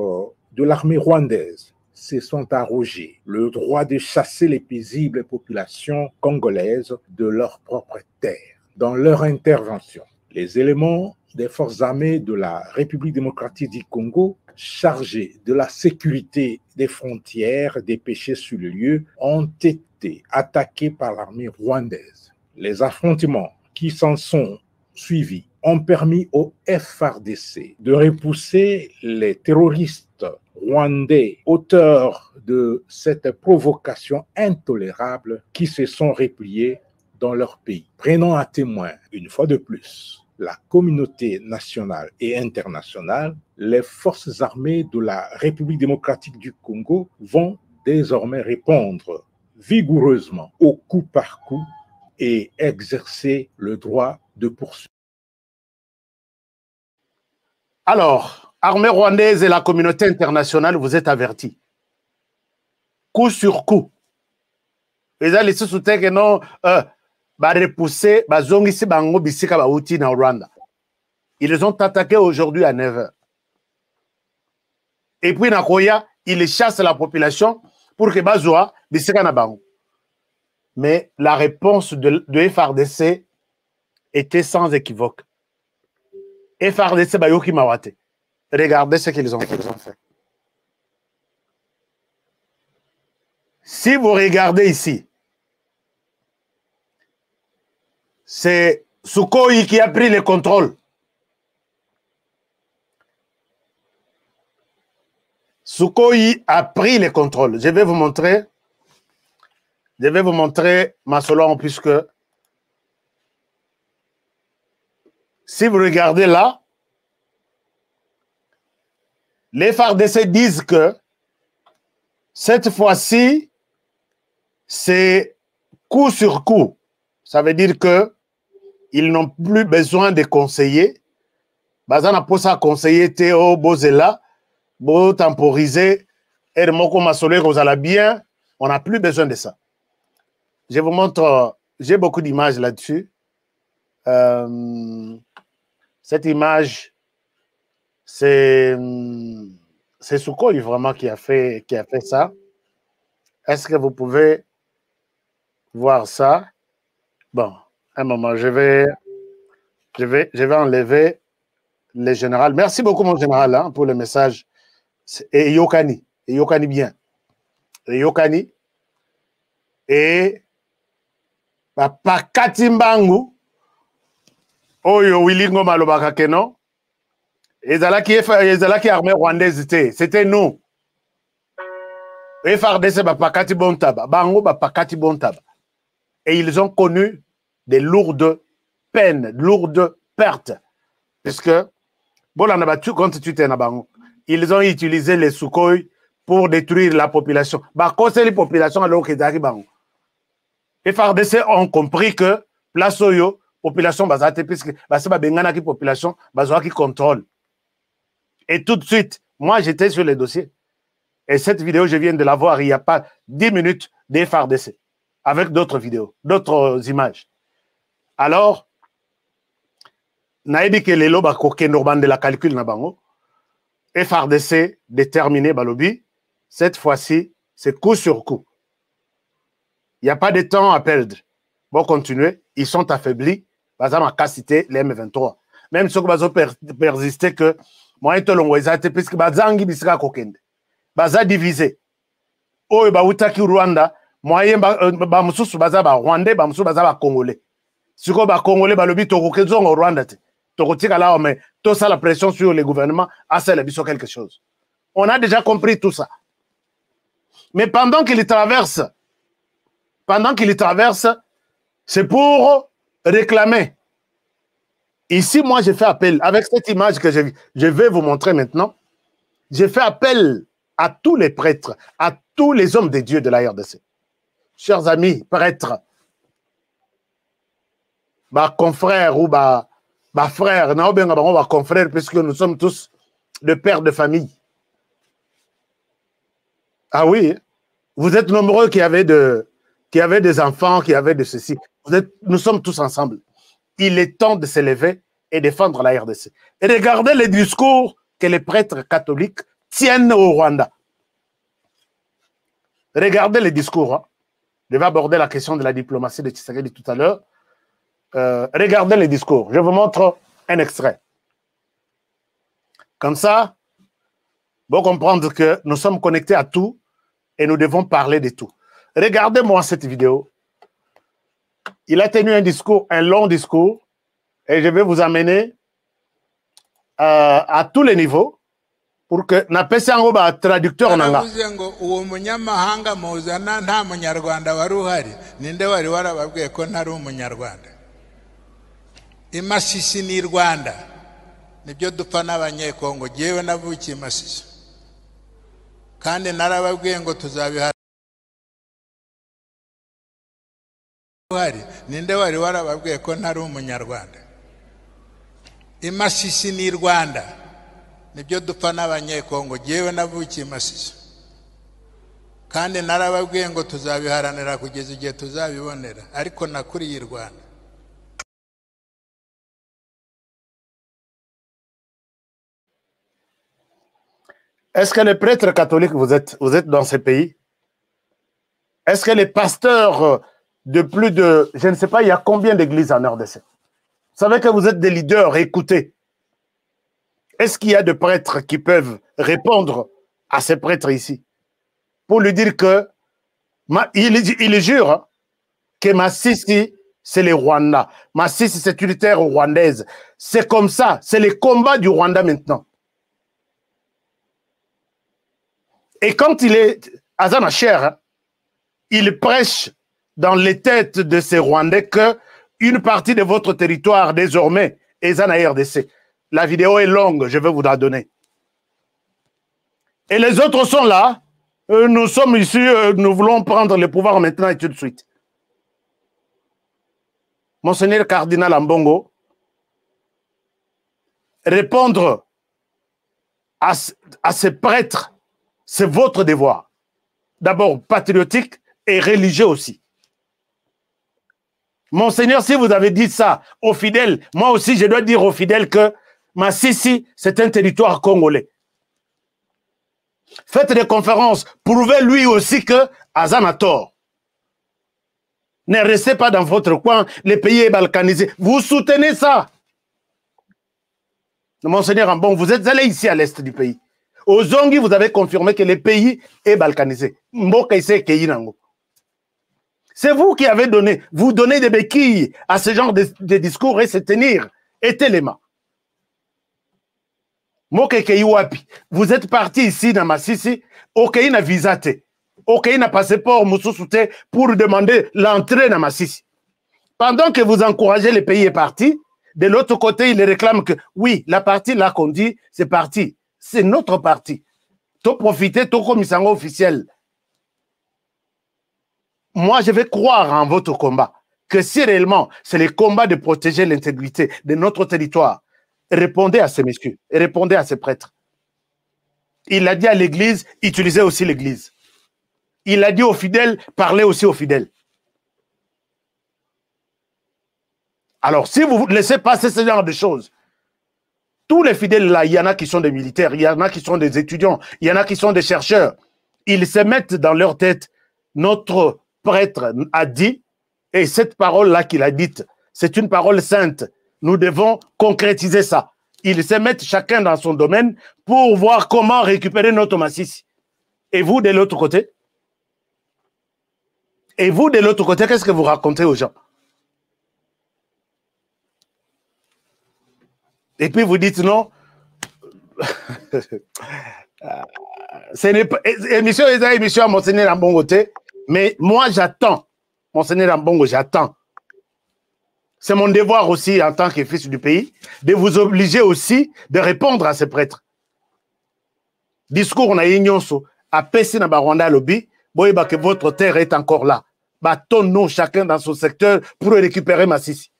de l'armée rwandaise se sont arrogés le droit de chasser les paisibles populations congolaises de leur propre terre. Dans leur intervention, les éléments des forces armées de la République démocratique du Congo, chargés de la sécurité des frontières dépêchés sur le lieu, ont été attaqués par l'armée rwandaise. Les affrontements qui s'en sont suivis ont permis au FARDC de repousser les terroristes rwandais, auteurs de cette provocation intolérable, qui se sont repliés dans leur pays. Prenons à témoin, une fois de plus, la communauté nationale et internationale. Les forces armées de la République démocratique du Congo vont désormais répondre vigoureusement au coup par coup et exercer le droit de poursuite. Alors, armée rwandaise et la communauté internationale, vous êtes avertis. Coup sur coup. Les gens ici soutiennent que non, repousser, bazongisi bango bisika bauti na Rwanda. Ils ont attaqué aujourd'hui à 9 h. Et puis Nakoya, ils chassent la population pour que bazoa bisika na bango. Mais la réponse de FARDC était sans équivoque. FARDC bayoki mawate. Regardez ce qu'ils ont fait. Si vous regardez ici, c'est Sukhoi qui a pris le contrôle. Sukhoi a pris le contrôle. Je vais vous montrer Masolon, puisque si vous regardez là, les FARDC disent que cette fois-ci, c'est coup sur coup. Ça veut dire que ils n'ont plus besoin de conseillers. Bazana posa conseiller Théo Bozela, Bo temporiser, Hermoko Masolé Rosala bien. On n'a plus besoin de ça. Je vous montre, j'ai beaucoup d'images là-dessus. Cette image, c'est Sukhoi vraiment qui a fait ça. Est-ce que vous pouvez voir ça? Bon, un moment, je vais enlever les générales. Merci beaucoup, mon général, hein, pour le message. Et Yokani bien. Et Yokani. Et Papa Katimbangu. Oyo Wilingo Malobaka Keno. Et Zalaki armée rwandaise, c'était nous. Et FARDC Papa Kati Bontaba. Bango Papa Kati Bontaba. Et ils ont connu des lourdes peines, lourdes pertes. Puisque, ils ont utilisé les Sukhoi pour détruire la population. Les populations alors qu'ils arrivent. FARDC ont compris que place oyo population bazate puisque baseba bengana ki population bazoa qui contrôle. Et tout de suite, moi j'étais sur les dossiers. Et cette vidéo, je viens de la voir il n'y a pas 10 minutes des FARDC avec d'autres vidéos, d'autres images. Alors, naïbi que les lobes koke norban de la calcul na bango, FARDC déterminé balobi, cette fois-ci, c'est coup sur coup. Il n'y a pas de temps à perdre. Bon, continuer, ils sont affaiblis. Par exemple, à cité les M23. Même ceux qui vont persister que moi, je suis puisque bazangi bisika kokende. Baza divisé. Oh, ba utaki Rwanda, moyen ba mususu baza ba Rwandais, ba mususu baza ba Congolais. Siko ba Congolais ba lobi tokokezo en Rwanda te. Tokotika là mais tout ça la pression sur le gouvernement a celle biso quelque chose. On a déjà compris tout ça. Mais pendant qu'il traverse, c'est pour réclamer. Ici, moi, j'ai fait appel, avec cette image que je vais vous montrer maintenant, j'ai fait appel à tous les prêtres, à tous les hommes de Dieu de la RDC. Chers amis, prêtres, confrères ou frères, confrères, puisque nous sommes tous de pères de famille. Ah oui, vous êtes nombreux qui avaient des enfants, qui avaient de ceci. Nous sommes tous ensemble. Il est temps de s'élever et défendre la RDC. Et regardez les discours que les prêtres catholiques tiennent au Rwanda. Regardez les discours. Hein. Je vais aborder la question de la diplomatie de Tshisekedi tout à l'heure. Regardez les discours. Je vous montre un extrait. Comme ça, vous comprendre que nous sommes connectés à tout et nous devons parler de tout. Regardez-moi cette vidéo. Il a tenu un discours, un long discours, et je vais vous amener à tous les niveaux pour que napese ngo ba traducteur nanga. Uwo munyamahanga muzana nta munyarwanda wari uhari ninde wari warababwiye ko ntari umunyarwanda. Imasisi ni Rwanda nibyo dupfa n'abanyekongo jewe navukiye Masisi kandi narababwiye ngo tuzabihara ninde wari warababwiye ko ntari umunyarwanda. Imasisi ni Rwanda nibyo dupfa n'abanyekongo jewe navukiye Masisi kandi narababwiye ngo tuzabiharanira kugeza igihe tuzabibonera ariko nakuriye Rwanda. Est-ce que les prêtres catholiques, vous êtes dans ces pays? Est-ce que les pasteurs de plus de, je ne sais pas, il y a combien d'églises en RDC? Vous savez que vous êtes des leaders, écoutez. Est-ce qu'il y a des prêtres qui peuvent répondre à ces prêtres ici pour lui dire que, il jure hein, que Masisi, c'est les Rwandais. Masisi, c'est une terre rwandaise. C'est comme ça, c'est les combats du Rwanda maintenant. Et quand il est à Zanacher, hein, il prêche dans les têtes de ces Rwandais que une partie de votre territoire désormais est Zana RDC. La vidéo est longue, je vais vous la donner. Et les autres sont là. Nous sommes ici, nous voulons prendre le pouvoir maintenant et tout de suite. Monseigneur Cardinal Ambongo, répondre à ces prêtres, c'est votre devoir. D'abord patriotique et religieux aussi. Monseigneur, si vous avez dit ça aux fidèles, moi aussi je dois dire aux fidèles que Masisi, c'est un territoire congolais. Faites des conférences, prouvez lui aussi que Azan a tort. Ne restez pas dans votre coin, le pays est balkanisé. Vous soutenez ça. Monseigneur Ambon, vous êtes allé ici à l'est du pays. Au Zongi, vous avez confirmé que le pays est balkanisé. C'est vous qui avez donné, vous donnez des béquilles à ce genre de discours et se tenir. Et téléma. Vous êtes parti ici dans Masisi, aucun n'a visaté, aucun n'a passeport pour demander l'entrée dans Masisi. Pendant que vous encouragez le pays est parti, de l'autre côté, il réclame que oui, la partie là qu'on dit, c'est parti. C'est notre parti. Tu profites, tu commissaire officiel. moi, je vais croire en votre combat. Que si réellement c'est le combat de protéger l'intégrité de notre territoire, répondez à ces messieurs et répondez à ces prêtres. Il a dit à l'église, utilisez aussi l'église. Il a dit aux fidèles, parlez aussi aux fidèles. Alors, si vous laissez passer ce genre de choses, tous les fidèles là, il y en a qui sont des militaires, il y en a qui sont des étudiants, il y en a qui sont des chercheurs. Ils se mettent dans leur tête, notre prêtre a dit, et cette parole-là qu'il a dite, c'est une parole sainte. Nous devons concrétiser ça. Ils se mettent chacun dans son domaine pour voir comment récupérer notre massif. Et vous, de l'autre côté? Et vous, de l'autre côté, qu'est-ce que vous racontez aux gens? Et puis vous dites non. Ce n'est pas émission à Monseigneur Ambongote, mais moi j'attends, Monseigneur Ambongo, j'attends. C'est mon devoir aussi en tant que fils du pays de vous obliger aussi de répondre à ces prêtres. Discours on a ignonso à Pessi na Rwanda lobby, boyeba que votre terre est encore là. Bâtons-nous chacun dans son secteur pour récupérer Massissi.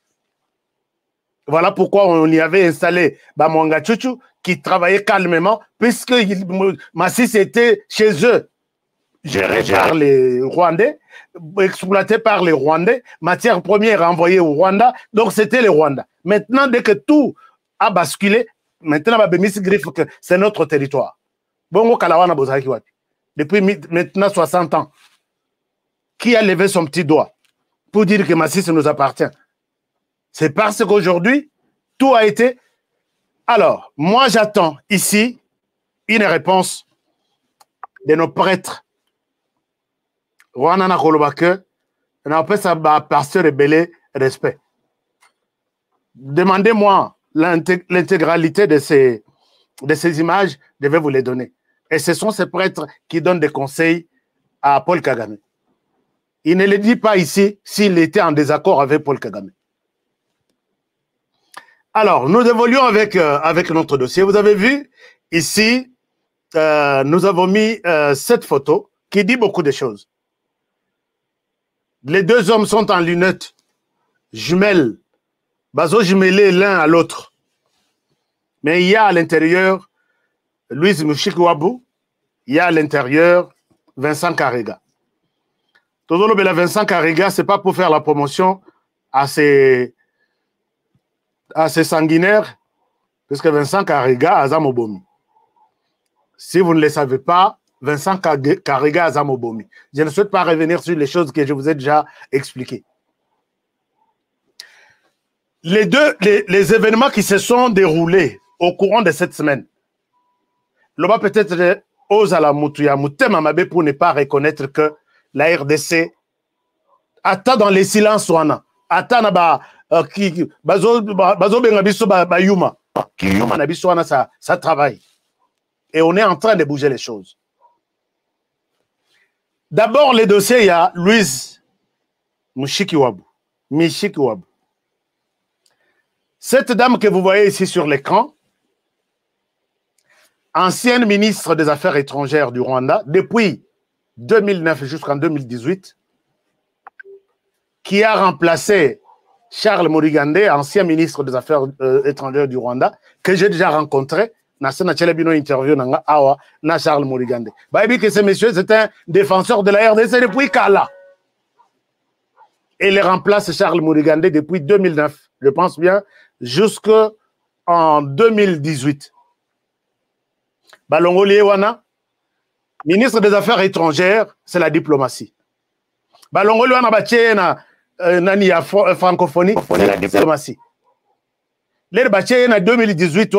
Voilà pourquoi on y avait installé Bamwanga Chuchu qui travaillait calmement puisque Massissi était chez eux, géré par les Rwandais, exploité par les Rwandais, matière première envoyée au Rwanda, donc c'était les Rwandais. Maintenant, dès que tout a basculé, maintenant, que c'est notre territoire. Bongo Kalawana Bozaki Wapi. Depuis maintenant 60 ans, qui a levé son petit doigt pour dire que Massissi nous appartient? C'est parce qu'aujourd'hui, tout a été... Alors, moi, j'attends ici une réponse de nos prêtres. Rwanda Kolobake, on appelle ça pasteur rebelle, respect. Demandez-moi l'intégralité de ces images, je vais vous les donner. Et ce sont ces prêtres qui donnent des conseils à Paul Kagame. Il ne le dit pas ici s'il était en désaccord avec Paul Kagame. Alors, nous évoluons avec notre dossier. Vous avez vu, ici, nous avons mis cette photo qui dit beaucoup de choses. Les deux hommes sont en lunettes, jumelles, baso jumelés l'un à l'autre. Mais il y a à l'intérieur Louise Mushikiwabu, il y a à l'intérieur Vincent Karega. Tozolo Bela Vincent Karega, ce n'est pas pour faire la promotion à ces sanguinaires, parce que Vincent Karega a Zamobomi. Si vous ne le savez pas, Vincent Karega a Zamobomi. Je ne souhaite pas revenir sur les choses que je vous ai déjà expliquées. Les événements qui se sont déroulés au courant de cette semaine, l'Oba peut-être ose à la Moutouya Moutema Mabé pour ne pas reconnaître que la RDC attend dans les silences ouana. Attend na bazo benga biso ba yuma. Ki yuma na biso wana ça travaille. Et on est en train de bouger les choses. D'abord, les dossiers, il y a Louise Mushikiwabu. Cette dame que vous voyez ici sur l'écran, ancienne ministre des Affaires étrangères du Rwanda, depuis 2009 jusqu'en 2018, qui a remplacé Charles Murigande, ancien ministre des Affaires étrangères du Rwanda, que j'ai déjà rencontré. Interview na Charles Murigande. Que ce monsieur, c'est un défenseur de la RDC depuis Kala. Et il remplace Charles Murigande depuis 2009, je pense bien, jusqu'en 2018. Balongo Liewana, ministre des Affaires étrangères, c'est la diplomatie. Balongo Liewana Bachena, Nani francophonie, c'est la diplomatie. Les Bachena 2018,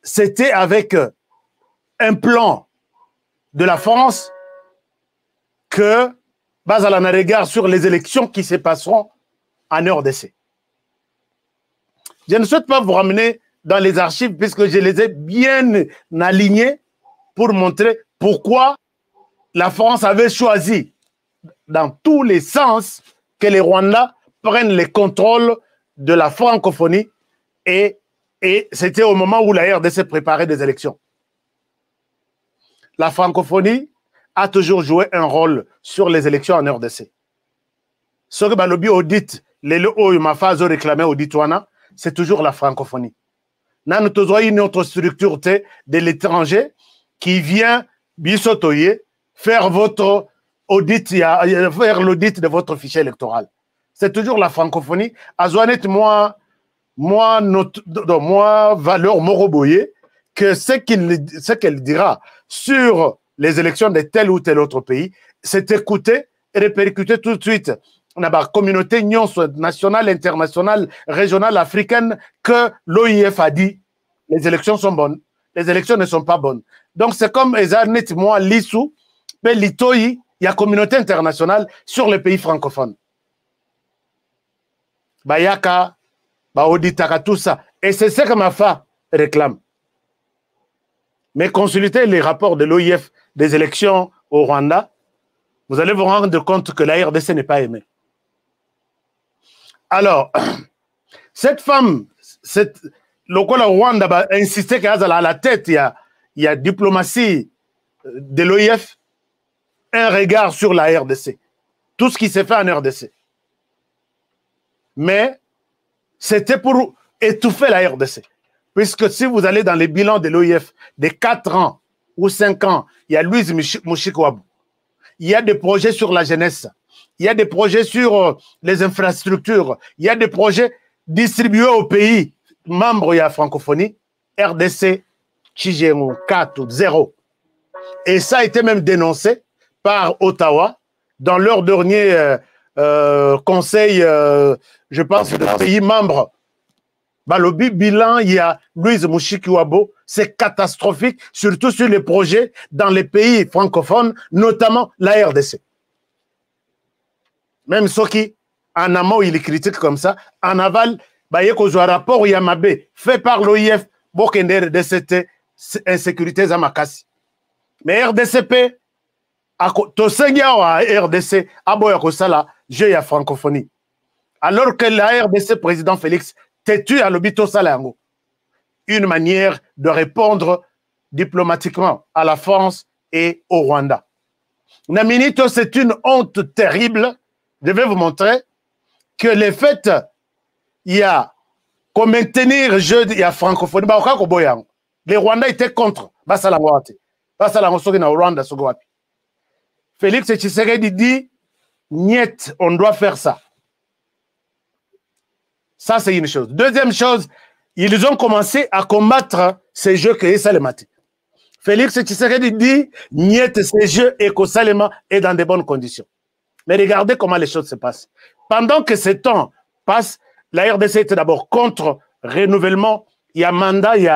c'était avec un plan de la France que Bazalana regarde sur les élections qui se passeront en RDC. Je ne souhaite pas vous ramener dans les archives puisque je les ai bien alignés pour montrer pourquoi la France avait choisi dans tous les sens que les Rwandais prennent le contrôle de la francophonie et c'était au moment où la RDC préparait des élections. La francophonie a toujours joué un rôle sur les élections en RDC. Ce que balobi audit, les mafazo réclamé auditoana, c'est toujours la francophonie. Nous avons une autre structure de l'étranger qui vient bisotoyer faire votre audit, faire l'audit de votre fichier électoral. C'est toujours la francophonie. Azouanet, moi, valeur Moroboye, que ce qu'elle dira sur les élections de tel ou tel autre pays, c'est écouter et répercuter tout de suite. On a la communauté nationale, internationale, régionale, africaine, que l'OIF a dit, les élections sont bonnes, les élections ne sont pas bonnes. Donc c'est comme Ezarnet, moi, Lissou, mais Litoyi, il y a communauté internationale sur les pays francophones. Bayaka, Baoditaka, tout ça. Et c'est ce que Mafa réclame. Mais consultez les rapports de l'OIF des élections au Rwanda, vous allez vous rendre compte que la RDC n'est pas aimée. Alors, cette femme, le Rwanda a insisté qu'à la tête, il y a diplomatie de l'OIF, un regard sur la RDC. Tout ce qui s'est fait en RDC. Mais c'était pour étouffer la RDC. Puisque si vous allez dans les bilans de l'OIF, de 4 ans ou 5 ans, il y a Louise Mushikiwabo. Il y a des projets sur la jeunesse. Il y a des projets sur les infrastructures. Il y a des projets distribués aux pays membres de la francophonie. RDC, Chigéron, 4, 0. Et ça a été même dénoncé par Ottawa dans leur dernier conseil, je pense, de pays membres. Balobi, bilan, il y a Louise Mushikiwabo. C'est catastrophique, surtout sur les projets dans les pays francophones, notamment la RDC. Même ceux qui, en amont, ils critiquent comme ça, en aval, il y a un rapport Yamabé fait par l'OIF, Bokender de cette insécurité Zamakasi. Mais RDCP, RDC, Aboyakosala, je y a francophonie. Alors que la RDC, président Félix, têtu à l'obito Salango. Une manière de répondre diplomatiquement à la France et au Rwanda. Naminito, c'est une honte terrible. Je vais vous montrer que les faits, il y a comme maintenir il y a francophonie. Les Rwandais étaient contre. Félix Tshisekedi dit, niet, on doit faire ça. Ça, c'est une chose. Deuxième chose, ils ont commencé à combattre ces jeux que Salemati. Félix Tshisekedi dit, niet, ces jeux et que Salema est dans de bonnes conditions. Mais regardez comment les choses se passent. Pendant que ce temps passe, la RDC était d'abord contre renouvellement. Il y a mandat, il y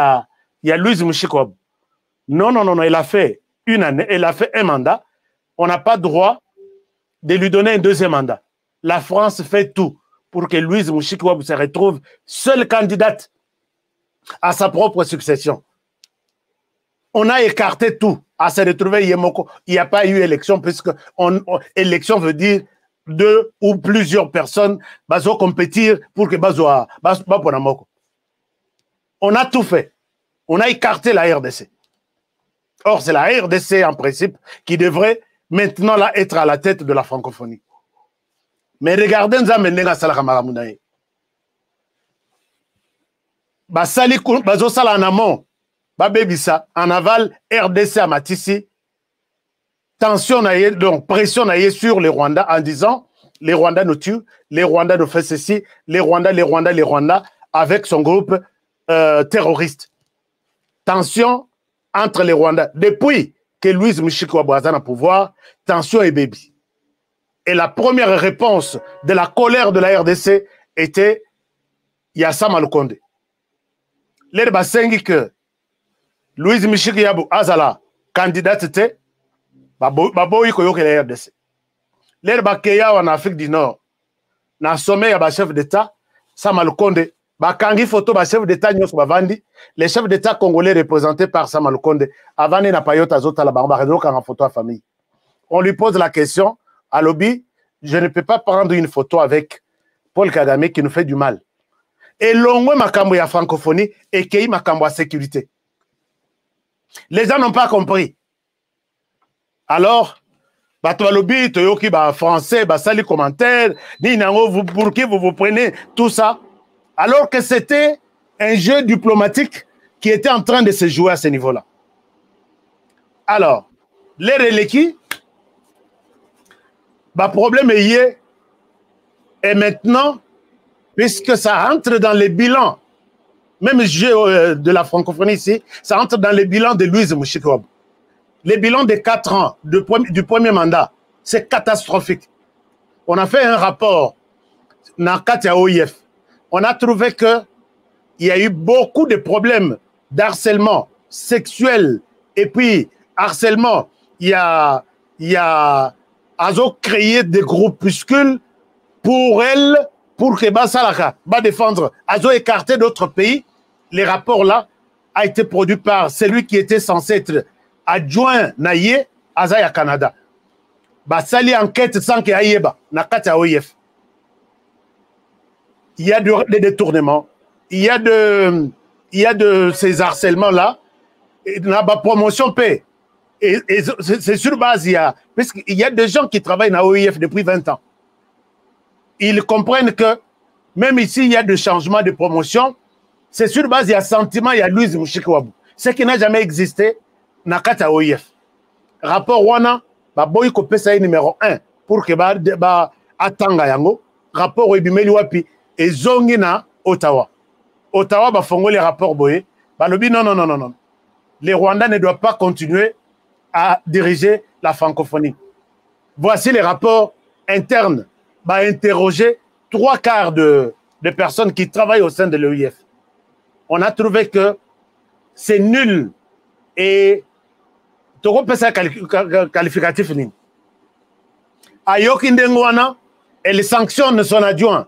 a Louise Mushikiwabo. Non, elle a fait une année, elle a fait un mandat. On n'a pas droit de lui donner un deuxième mandat. La France fait tout pour que Louise Mushikiwabo se retrouve seule candidate à sa propre succession. On a écarté tout à se retrouver Yemoko. Il n'y a pas eu élection puisque élection veut dire 2 ou plusieurs personnes vont compétir pour que on a tout fait. On a écarté la RDC. Or, c'est la RDC en principe qui devrait maintenant là être à la tête de la francophonie. Mais regardez, nous avons Salakamaramounaï. Basali Bazo Sala en amont, Babébissa, en aval, RDC à Matissi, tension, donc pression sur les Rwandais en disant les Rwandais nous tuent, les Rwandais nous font ceci, les Rwandais, avec son groupe terroriste. Tension entre les Rwandais. Depuis que Louise Mushikiwabo est au pouvoir, tension et baby. Et la première réponse de la colère de la RDC était Yassa Malukonde. Les Basengi que Louise Mushikiwabo Azala, candidate était, Baboyi Koyoke la RDC. Les Bakeya en Afrique du Nord, dans le sommet, il y a un chef d'État, Samalukonde, Bakangi photo, chef d'État, les chefs d'État congolais représentés par Samalukonde, avant n'a pas eu la barbe, photo à famille. On lui pose la question, à Lobby, je ne peux pas prendre une photo avec Paul Kagame qui nous fait du mal. Et l'ongwe makambo ya francophonie et kei makambo ya sécurité. Les gens n'ont pas compris. Alors, Batoualobi, Toyoki, français, sali commentaire, pour qui vous prenez tout ça, alors que c'était un jeu diplomatique qui était en train de se jouer à ce niveau-là. Alors, les reléquis, problème est et maintenant, puisque ça rentre dans les bilans, même le jeu de la francophonie ici, ça rentre dans les bilans de Louise Mouchikouabou. Les bilans de 4 ans du premier mandat, c'est catastrophique. On a fait un rapport dans Katia OIF. On a trouvé qu'il y a eu beaucoup de problèmes d'harcèlement sexuel et puis harcèlement. Il y a créé des groupuscules pour elle, pour que Salaka va défendre, Azo écarté d'autres pays. Les rapports là a été produit par celui qui était censé être adjoint Naye Azaya Canada. Sali enquête sans que Aïeba Nakata OIF. Il y a des détournements, il y a de ces harcèlements là, et la promotion paie. Et c'est sur base, parce qu'il y a des gens qui travaillent dans l'OIF depuis 20 ans. Ils comprennent que même ici, il y a des changements de promotion. C'est sur base, il y a sentiment, il y a Louise Mouchikouabou. Ce qui n'a jamais existé, Nakata OIF. Rapport Wana, Boy Kopesa numéro 1 pour que Atanga Yango, rapport Webimeli Wapi et Zongina Ottawa. Ottawa fongo les rapports Boye. Balobi non. Les Rwandais ne doivent pas continuer à diriger la francophonie. Voici les rapports internes. Interroger 3/4 de personnes qui travaillent au sein de l'OIF. On a trouvé que c'est nul et Toko pesa qualificatif ni. Ayoki Ndengwana, elle sanctionne son adjoint.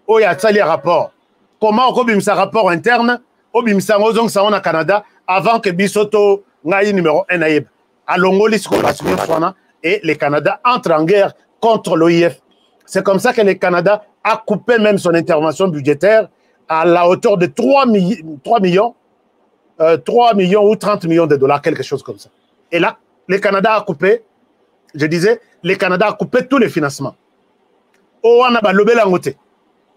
Oh, il y a ça les rapports. Comment on a un rapport interne au Bimsa Ngozong Saona Canada avant que Bisoto Ngaï numéro 1 Naïb. À Longolis, et le Canada entrent en guerre contre l'OIF. C'est comme ça que le Canada a coupé même son intervention budgétaire à la hauteur de 3 millions ou 30 millions de dollars, quelque chose comme ça. Et là, le Canada a coupé, je disais, le Canada a coupé tous les financements.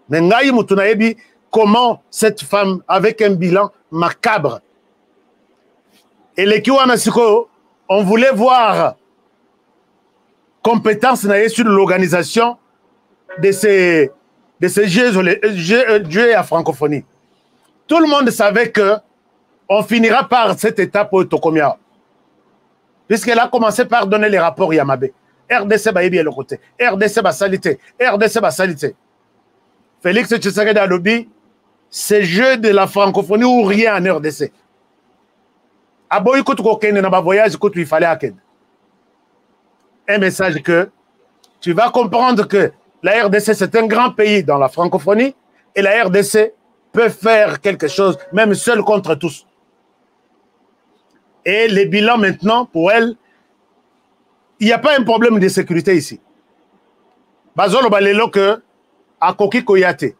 Mais comment cette femme, avec un bilan macabre, et les Kiwanasiko, on voulait voir compétence sur l'organisation de ces jeux à francophonie. Tout le monde savait que on finira par cette étape au Tokomia. Puisqu'elle a commencé par donner les rapports Yamabe. RDC va bien le côté. RDC va salité. RDC va salité. Félix Tshisekedi a lobby, ces jeux de la francophonie ou rien en RDC. Abo écoute coquin dans ma voyage, écoute il fallait à Ken. Un message que tu vas comprendre que la RDC c'est un grand pays dans la francophonie et la RDC peut faire quelque chose, même seule contre tous. Et les bilans maintenant, pour elle, il n'y a pas un problème de sécurité ici. Bazolo Balelo que à Koki Koyate.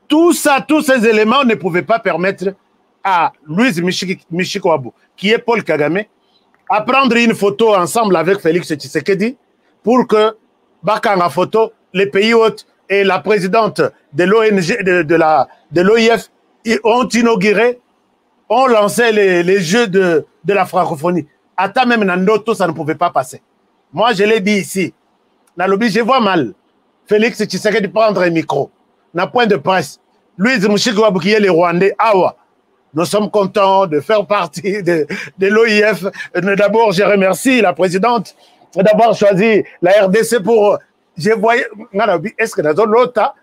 Tout ça, tous ces éléments ne pouvaient pas permettre à Louise Mouchikouabou, qui est Paul Kagame, à prendre une photo ensemble avec Félix Tshisekedi pour que Bakanga photo, les pays hôtes et la présidente de l'ONG, de l'OIF ont inauguré, ont lancé les jeux de la francophonie. Attends, même Nandoto, ça ne pouvait pas passer. Moi, je l'ai dit ici. Nalobi, je vois mal Félix Tshisekedi prendre un micro. Na point de presse. Louise Mouchikouabou qui est le Rwandais, Awa. Nous sommes contents de faire partie de l'OIF. D'abord, je remercie la présidente d'avoir choisi la RDC pour... Je voyais... Est-ce que dans l'autre,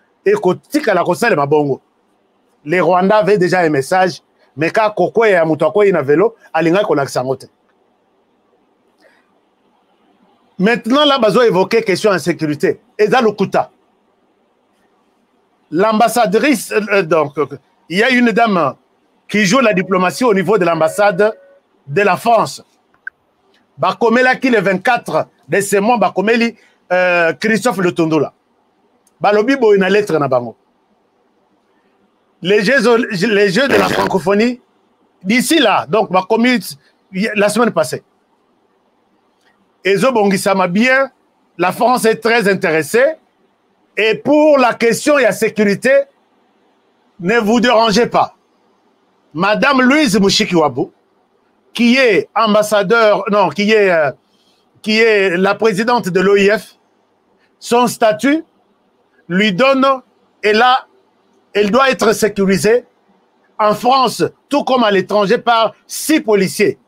les Rwandais avaient déjà un message, mais quand Koko et Amoutako et Navelo, Alinga Konaksangote. Maintenant, là, Bazo évoqué question insécurité. Et dans le Kouta, l'ambassadrice, donc, il y a une dame qui joue la diplomatie au niveau de l'ambassade de la France. Bakomela qui le 24 de ce mois, Bakomeli Christophe Le Tondola. Balobi bo une lettre na bango. Les jeux de la francophonie, d'ici là, donc Bakomi la semaine passée. Ezo Bongisama bien, la France est très intéressée. Et pour la question et la sécurité, ne vous dérangez pas. Madame Louise Mushikiwabo, qui est ambassadeur, non, qui est la présidente de l'OIF, son statut lui donne, et là, elle doit être sécurisée en France, tout comme à l'étranger, par 6 policiers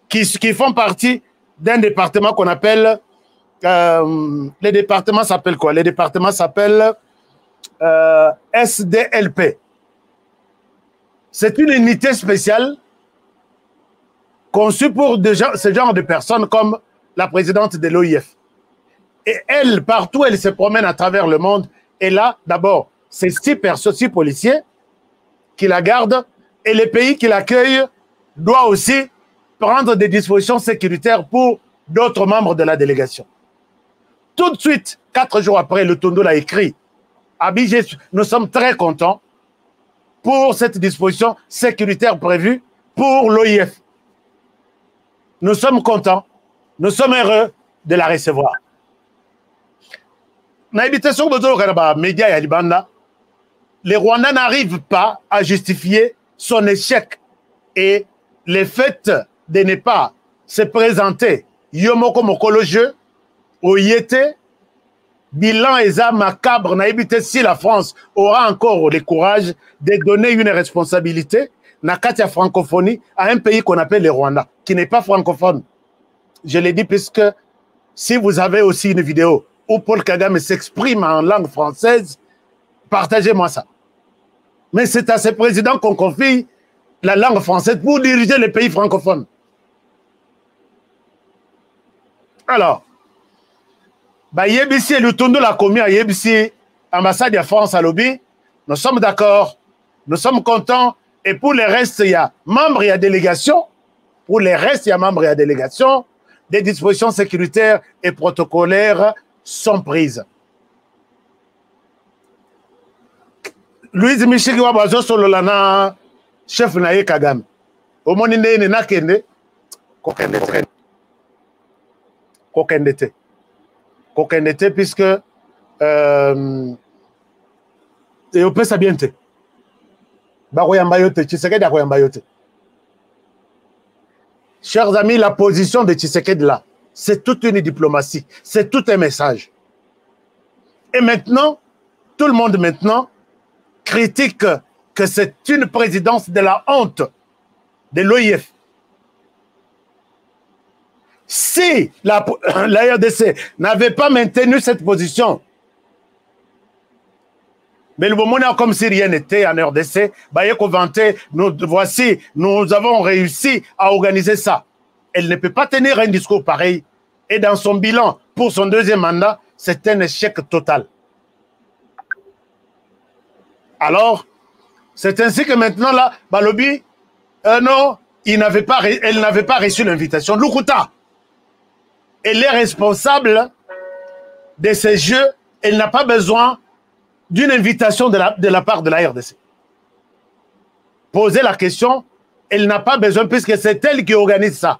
qui font partie d'un département qu'on appelle, les départements s'appellent quoi? Les départements s'appellent SDLP. C'est une unité spéciale conçue pour ce genre de personnes comme la présidente de l'OIF. Et elle, partout, elle se promène à travers le monde. Et là, d'abord, c'est 6 policiers qui la gardent et les pays qui l'accueillent doivent aussi prendre des dispositions sécuritaires pour d'autres membres de la délégation. Tout de suite, 4 jours après, le Tondo l'a écrit. Abidjan, nous sommes très contents pour cette disposition sécuritaire prévue pour l'OIF. Nous sommes contents, nous sommes heureux de la recevoir. Les Rwandais n'arrivent pas à justifier son échec et le fait de ne pas se présenter Yomoko Mokolo jeu au Yété, bilan eza macabre, si la France aura encore le courage de donner une responsabilité na katia francophonie à un pays qu'on appelle le Rwanda, qui n'est pas francophone. Je l'ai dit puisque si vous avez aussi une vidéo où Paul Kagame s'exprime en langue française, partagez-moi ça. Mais c'est à ce président qu'on confie la langue française pour diriger les pays francophones. Alors, Yebisi et le Tondo l'a commis à Yebisi, ambassade de France à Lobby. Nous sommes d'accord, nous sommes contents. Et pour les restes, il y a membres et délégation. Pour les restes, il y a membres et délégation. Des dispositions sécuritaires et protocolaires sont prises. Louise Michel Wabazo Sololana, chef Naye Kagame. Au monde n'est n'a qu'une kokendete puisque et on peut s'abienter. Chers amis, la position de Tshisekedi là, c'est toute une diplomatie, c'est tout un message. Et maintenant, tout le monde maintenant critique que c'est une présidence de la honte de l'OIF. Si la RDC n'avait pas maintenu cette position, mais le moment comme si rien n'était en RDC, voici, nous avons réussi à organiser ça. Elle ne peut pas tenir un discours pareil. Et dans son bilan, pour son 2e mandat, c'est un échec total. Alors, c'est ainsi que maintenant, là, Balobi, non, elle n'avait pas reçu l'invitation. Lukuta, elle est responsable de ces jeux. Elle n'a pas besoin d'une invitation de la part de la RDC. Poser la question, elle n'a pas besoin puisque c'est elle qui organise ça.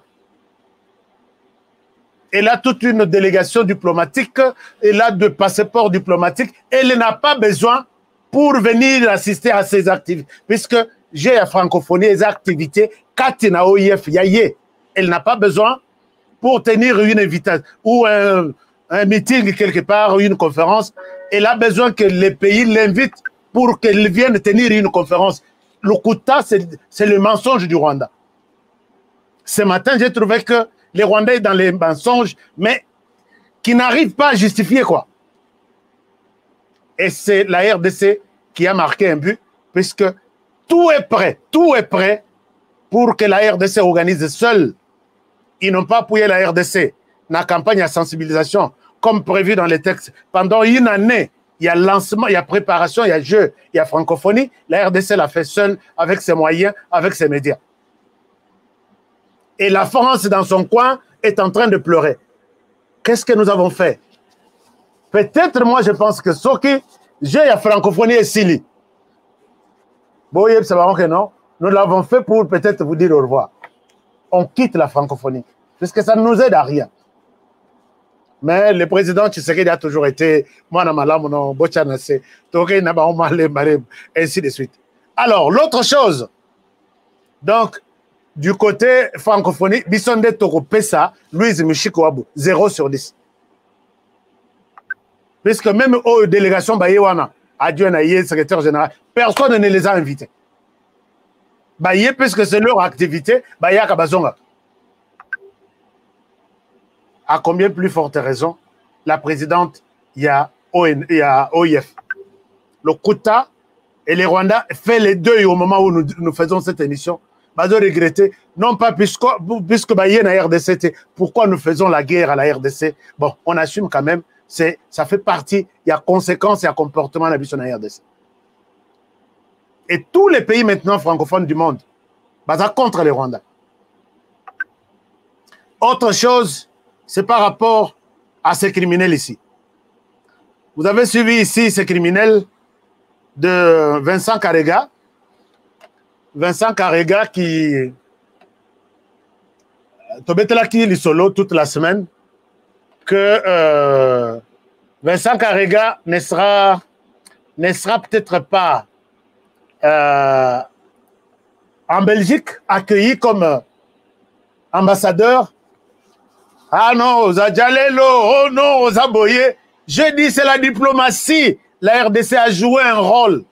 Elle a toute une délégation diplomatique, elle a de passeports diplomatiques, elle n'a pas besoin pour venir assister à ces activités. Puisque j'ai la francophonie, les activités, Katina OIF, Yaye, elle n'a pas besoin pour tenir une invitation ou un meeting quelque part, ou une conférence. Elle a besoin que les pays l'invitent pour qu'elle vienne tenir une conférence. Le Kouta, c'est le mensonge du Rwanda. Ce matin, j'ai trouvé que les Rwandais dans les mensonges, mais qui n'arrivent pas à justifier quoi. Et c'est la RDC qui a marqué un but, puisque tout est prêt pour que la RDC organise seule. Ils n'ont pas appuyé la RDC dans la campagne à sensibilisation, comme prévu dans les textes. Pendant une année, il y a lancement, il y a préparation, il y a jeu, il y a francophonie. La RDC l'a fait seule, avec ses moyens, avec ses médias. Et la France, dans son coin, est en train de pleurer. Qu'est-ce que nous avons fait? Peut-être, moi, je pense que ce qui j'ai la francophonie et Sili. Bon, c'est marrant que non. Nous l'avons fait pour peut-être vous dire au revoir. On quitte la francophonie, parce que ça ne nous aide à rien. Mais le président Tshisekedi a toujours été ainsi de suite. Alors, l'autre chose, donc, du côté francophonie, Bissonde Toko Pesa, Louise Michikoabou, 0 sur 10. Puisque même aux délégations Bayewana, Adieu Naye, secrétaire général, personne ne les a invités. Baye, puisque c'est leur activité, Baye Kabazonga. À combien plus forte raison, la présidente, il y a OIF. Le Kouta et les Rwandais fait les deux au moment où nous faisons cette émission. Bah, de regretter, non pas puisque Baye na RDC, pourquoi nous faisons la guerre à la RDC. Bon, on assume quand même, ça fait partie, il y a conséquences, il y a comportement à la RDC. Et tous les pays maintenant francophones du monde, bah, contre les Rwandais. Autre chose, c'est par rapport à ces criminels ici. Vous avez suivi ici ces criminels de Vincent Karega. Vincent Karega qui Tobetela-ki Lisolo toute la semaine que Vincent Karega ne sera peut-être pas en Belgique accueilli comme ambassadeur. Ah non, aux Adjalelo, oh non, aux Aboye. Je dis, c'est la diplomatie. La RDC a joué un rôle.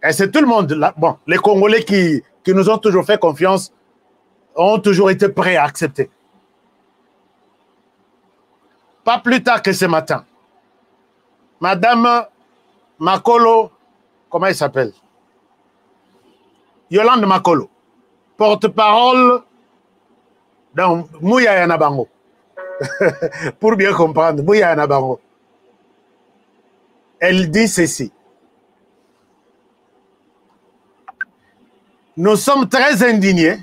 Et c'est tout le monde. Là. Bon, les Congolais qui nous ont toujours fait confiance ont toujours été prêts à accepter. Pas plus tard que ce matin, Madame Makolo, comment elle s'appelle? Yolande Makolo, porte-parole donc, Mouya Yanabango. Pour bien comprendre, Mouya Yanabango. Elle dit ceci. Nous sommes très indignés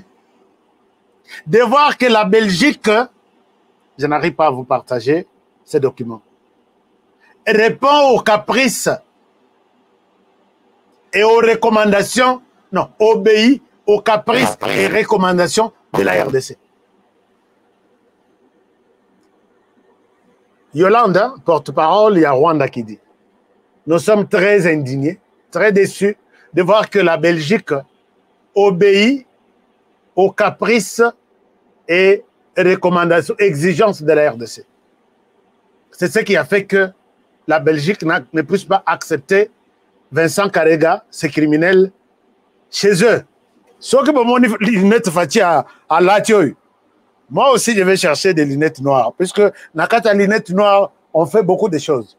de voir que la Belgique, je n'arrive pas à vous partager ces documents, répond aux caprices et aux recommandations, non, obéit aux caprices et recommandations de la RDC. Yolande, porte-parole, il y a Rwanda qui dit. Nous sommes très indignés, très déçus de voir que la Belgique obéit aux caprices et recommandations, exigences de la RDC. C'est ce qui a fait que la Belgique ne puisse pas accepter Vincent Karega, ces criminels, chez eux. Sauf que mon lunette Fati à l'Atioy. Moi aussi, je vais chercher des lunettes noires. Puisque Nakata lunettes noires, on fait beaucoup de choses.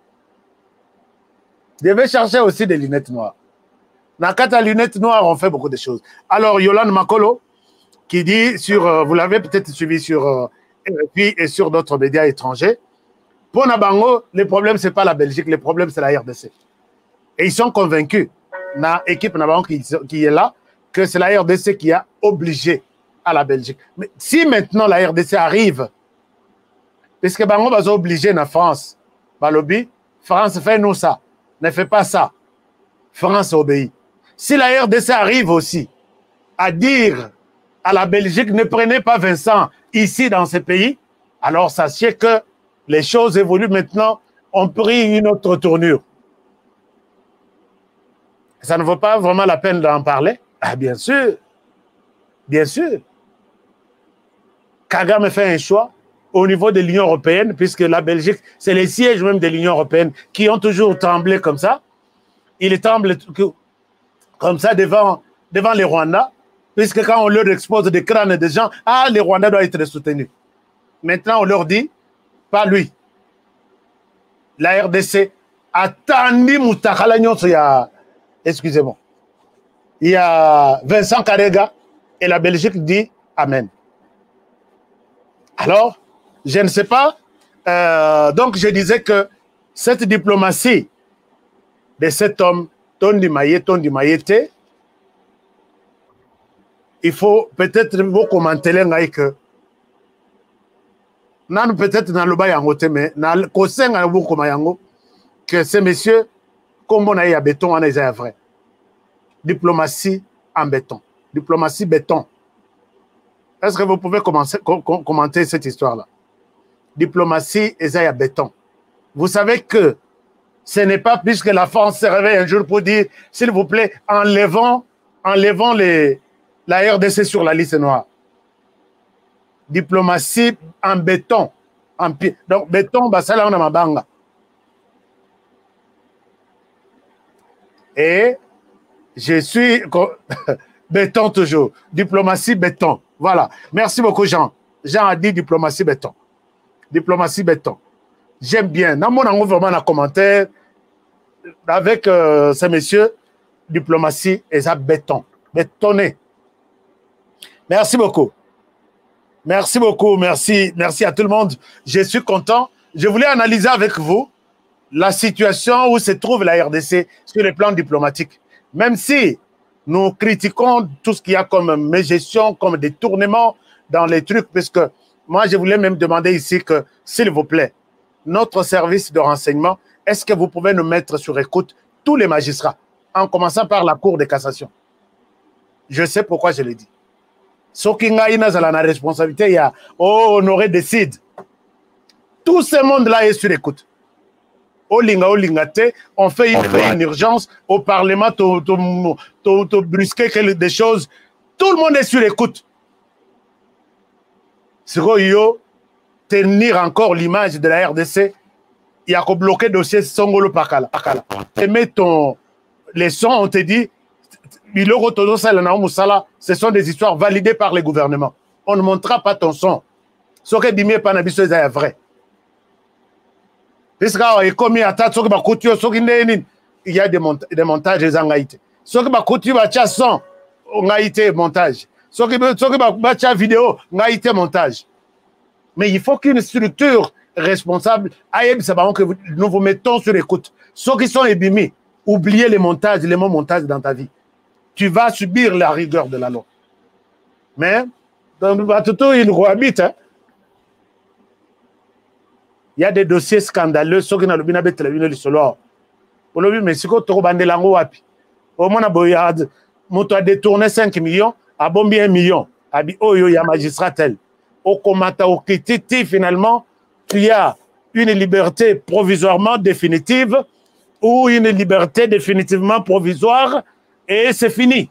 Je vais chercher aussi des lunettes noires. Nakata lunettes noires, on fait beaucoup de choses. Alors, Yolande Makolo, qui dit sur, vous l'avez peut-être suivi sur RFI et sur d'autres médias étrangers, pour Nabango, le problème, ce n'est pas la Belgique, le problème, c'est la RDC. Et ils sont convaincus, dans l'équipe Nabango qui est là, que c'est la RDC qui a obligé à la Belgique. Mais si maintenant la RDC arrive, puisque Bango va obliger la France, Balobi, France fait nous ça, ne fait pas ça. France obéit. Si la RDC arrive aussi à dire à la Belgique, ne prenez pas Vincent ici dans ce pays, alors sachez que les choses évoluent maintenant, ont pris une autre tournure. Ça ne vaut pas vraiment la peine d'en parler? Ah, bien sûr. Bien sûr. Kagame fait un choix au niveau de l'Union européenne, puisque la Belgique, c'est les sièges même de l'Union européenne qui ont toujours tremblé comme ça. Ils tremblent comme ça devant les Rwandais, puisque quand on leur expose des crânes de gens, ah, les Rwandais doivent être soutenus. Maintenant, on leur dit, pas lui. La RDC attendit Moutakala Nyonso, excusez-moi. Il y a Vincent Karega et la Belgique dit Amen. Alors, je ne sais pas. Donc, je disais que cette diplomatie de cet homme, Tondi Mayete, il faut peut-être vous commenter que nous peut-être dans le bayangote, mais dans le conseil que ces messieurs, comme on a eu à béton, on est vrai. Diplomatie en béton. Diplomatie béton. Est-ce que vous pouvez commenter cette histoire-là? diplomatie et ça y a béton. Vous savez que ce n'est pas puisque la France se réveille un jour pour dire, s'il vous plaît, enlevons la RDC sur la liste noire. Diplomatie en béton. En pied. Donc, béton, bah, ça là, on a ma banga. Et je suis béton toujours. Diplomatie béton. Voilà. Merci beaucoup, Jean. Jean a dit diplomatie béton. Diplomatie béton. J'aime bien. Dans mon angle, vraiment, un commentaire avec ces messieurs, diplomatie et ça béton. Bétonné. Merci beaucoup. Merci beaucoup. Merci. Merci à tout le monde. Je suis content. Je voulais analyser avec vous la situation où se trouve la RDC sur le plan diplomatique. Même si nous critiquons tout ce qu'il y a comme mégestion, comme détournement dans les trucs, parce que moi, je voulais même demander ici que, s'il vous plaît, notre service de renseignement, est-ce que vous pouvez nous mettre sur écoute tous les magistrats, en commençant par la Cour de cassation? Je sais pourquoi je le dis. Ce qui a la responsabilité, il y a Honoré décide. Tout ce monde-là est sur écoute. On fait une urgence au Parlement, brusquer des choses. Tout le monde est sur écoute. C'est tenir encore l'image de la RDC. Il y a qu'à bloquer le dossier Songolo Pakala. Et mets les sons, on te dit, ce sont des histoires validées par les gouvernements. On ne montrera pas ton son. Ce que dit pas est vrai. Il y a des montages des angaïtés. Ce qui va continuer à son, angaïté montage. Ce qui va vidéo, angaïté montage. Mais il faut qu'une structure responsable, que nous vous mettons sur écoute. Ceux qui sont ébimés, oubliez les montages, les mots montages dans ta vie. Tu vas subir la rigueur de la loi. Mais, dans le Batuto, il cohabite. Il y a des dossiers scandaleux, ceux qui n'ont pas été télévisés solo. Pour le mais si tu as bandé l'ango wapi, au moins on a détourné 5 millions, à bombi 1 million. Il y a magistrat tel. Au comata au kititi, finalement, tu as une liberté provisoirement définitive ou une liberté définitivement provisoire et c'est fini.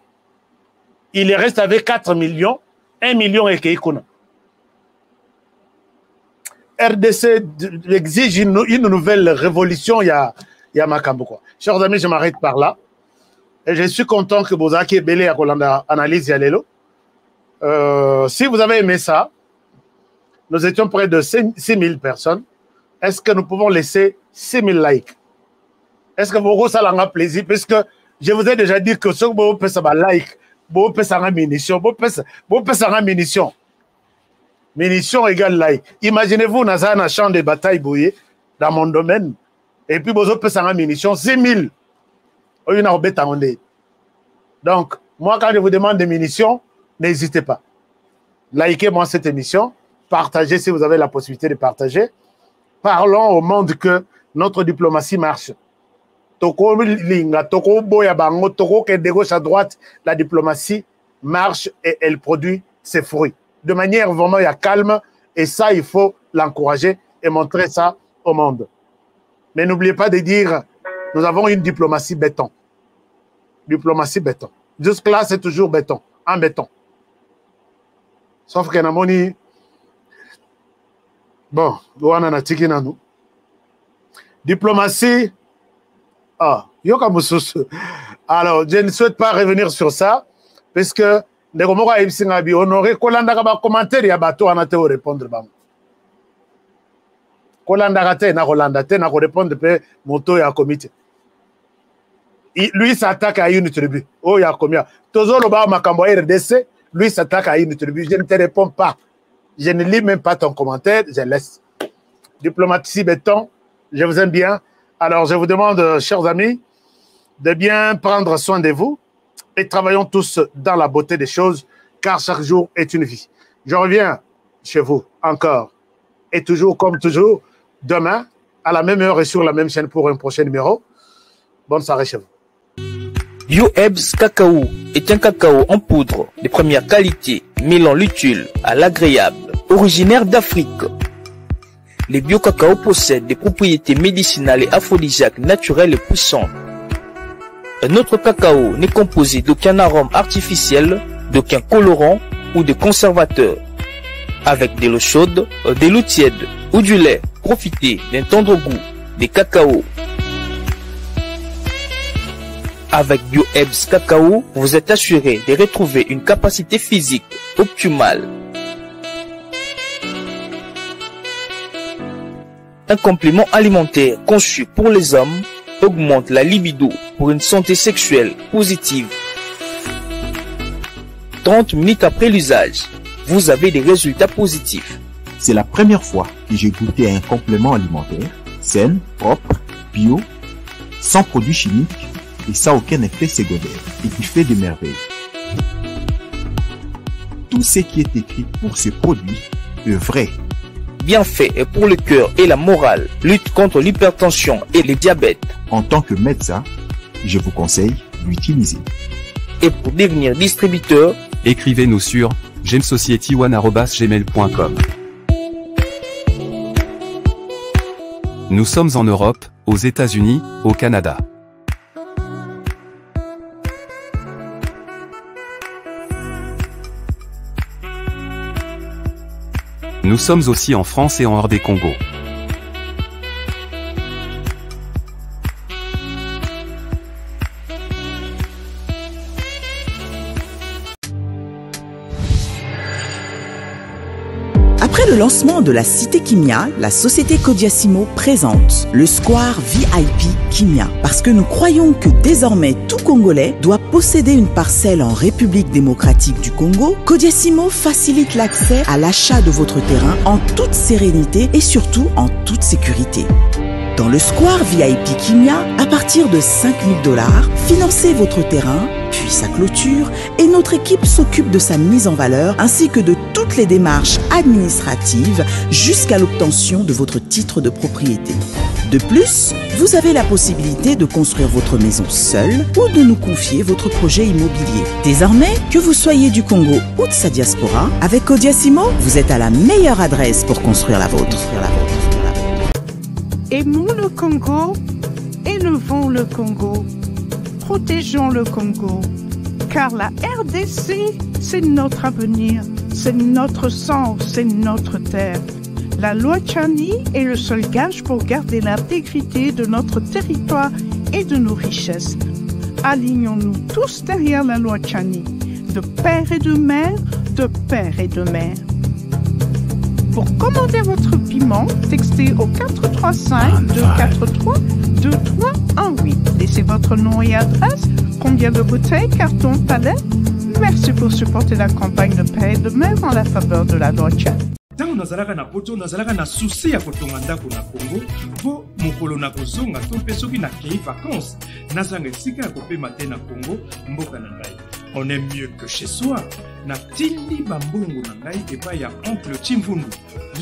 Il reste avec 4 millions, 1 million et Keikuna. RDC exige une nouvelle révolution, il y a Makambo. Chers amis, je m'arrête par là. Et je suis content que Bozaki et Belé à analyse Yalelo. Si vous avez aimé ça, nous étions près de 6 000 personnes. Est-ce que nous pouvons laisser 6 000 likes? Est-ce que vous ça a plaisir? Parce que je vous ai déjà dit que ce que vous pouvez faire like, vous pouvez faire munition, vous pouvez faire munition. Munition égale like. Imaginez-vous, dans un champ de bataille bouillé, dans mon domaine, et puis vous pouvez faire munition, 6 000. Donc, moi, quand je vous demande des munitions, n'hésitez pas. Likez-moi cette émission, partagez si vous avez la possibilité de partager. Parlons au monde que notre diplomatie marche. Toko linga, toko boya bango, toko que de gauche à droite, la diplomatie marche et elle produit ses fruits. De manière vraiment calme, et ça, il faut l'encourager et montrer ça au monde. Mais n'oubliez pas de dire, nous avons une diplomatie béton. Diplomatie béton. Jusque-là, c'est toujours béton, en béton. Sauf que Namoni, bon, diplomatie, alors, je ne souhaite pas revenir sur ça, parce que Honoré Kolanda va commenter, il y a bateau à répondre. Kolanda na répondre, moto et à comité. Lui s'attaque à une tribu. Oh, il y a combien? Tozolo ba makambo RDC, lui s'attaque à une tribu. Je ne te réponds pas. Je ne lis même pas ton commentaire, je laisse. Diplomatie béton, je vous aime bien. Alors, je vous demande, chers amis, de bien prendre soin de vous et travaillons tous dans la beauté des choses, car chaque jour est une vie. Je reviens chez vous encore et toujours comme toujours, demain, à la même heure et sur la même chaîne pour un prochain numéro. Bonne soirée chez vous. Yo-Ebs Cacao est un cacao en poudre de première qualité, mêlant l'utile à l'agréable, originaire d'Afrique. Les bio-cacao possèdent des propriétés médicinales et aphrodisiaques naturelles et puissantes. Notre cacao n'est composé d'aucun arôme artificiel, d'aucun colorant ou de conservateur. Avec de l'eau chaude, de l'eau tiède ou du lait, profitez d'un tendre goût des cacao. Avec BioHerbs Cacao, vous êtes assuré de retrouver une capacité physique optimale. Un complément alimentaire conçu pour les hommes augmente la libido pour une santé sexuelle positive. 30 minutes après l'usage, vous avez des résultats positifs. C'est la première fois que j'ai goûté un complément alimentaire sain, propre, bio, sans produits chimiques et sans aucun effet secondaire et qui fait des merveilles. Tout ce qui est écrit pour ce produit est vrai. Bienfait est pour le cœur et la morale, lutte contre l'hypertension et le diabète. En tant que médecin, je vous conseille d'utiliser. Et pour devenir distributeur, écrivez-nous sur gemsociety1@gmail.com. Nous sommes en Europe, aux États-Unis, au Canada. Nous sommes aussi en France et en hors des Congo. Après le lancement de la Cité Kimia, la société Codiassimo présente le Square VIP Kimia. Parce que nous croyons que désormais tout Congolais doit posséder une parcelle en République démocratique du Congo, Codiassimo facilite l'accès à l'achat de votre terrain en toute sérénité et surtout en toute sécurité. Dans le Square VIP Kimia, à partir de 5 000 $, financez votre terrain, puis sa clôture, et notre équipe s'occupe de sa mise en valeur ainsi que de toutes les démarches administratives jusqu'à l'obtention de votre titre de propriété. De plus, vous avez la possibilité de construire votre maison seule ou de nous confier votre projet immobilier. Désormais, que vous soyez du Congo ou de sa diaspora, avec Codiassimo, vous êtes à la meilleure adresse pour construire la vôtre. Aimons le Congo, élevons le Congo, protégeons le Congo, car la RDC, c'est notre avenir, c'est notre sang, c'est notre terre. La loi Tchani est le seul gage pour garder l'intégrité de notre territoire et de nos richesses. Alignons-nous tous derrière la loi Tchani, de père et de mère, de père et de mère. Pour commander votre piment, textez au 435 243 2318. Laissez votre nom et adresse, combien de bouteilles, carton, palais. Merci pour supporter la campagne de paix et de mère en la faveur de la loi Tchani. Tango nazalaka na poto nazalaka na souci ya kotonga ndako na Congo po mokolo na kozonga to mpe soki na kei vacances nazanga esika ya kopema te na Congo mboka na ngai. On est mieux que chez soi. Na tindi bambongo na ngai epai ya oncle Chimfundu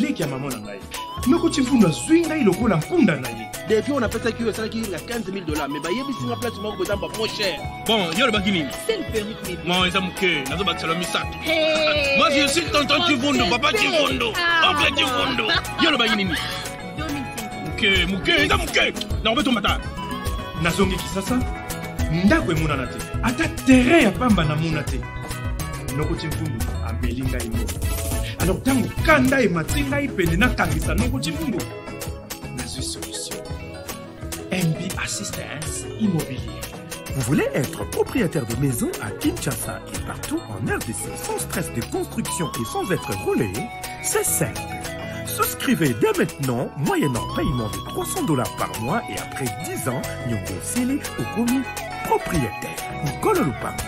leki ya mama na ngai. Noko Chimfundu azwi ngai lokola mpunda na ye. Depuis on a fait ça qui est 15 000 $, mais bah il y a bis une place moko bezamba moins cher. Bon, yo le bakini. C'est le permis de m'aider. Moi, ils ont que nazo bakisalo misato. Moi, je suis tonton Chivundo, papa Chivundo, oncle Chivundo. Yo le bakini. Muke, ils ont muke. Na obeto mata. Nazongi kisasa. Ndako emonana te. Ata terrain ya pamba na mona te. Noko Chimfundu amelinga imo. Alors tango kanda e matinga ipende na kangisa Noko Chimfundu. Nazo solution. MB Assistance Immobilière. Vous voulez être propriétaire de maison à Kinshasa et partout en RDC sans stress de construction et sans être roulé? C'est simple. Souscrivez dès maintenant, moyennant paiement de 300 $ par mois et après 10 ans, Nyongo Sili ou commis propriétaire. Nkolo Lupango.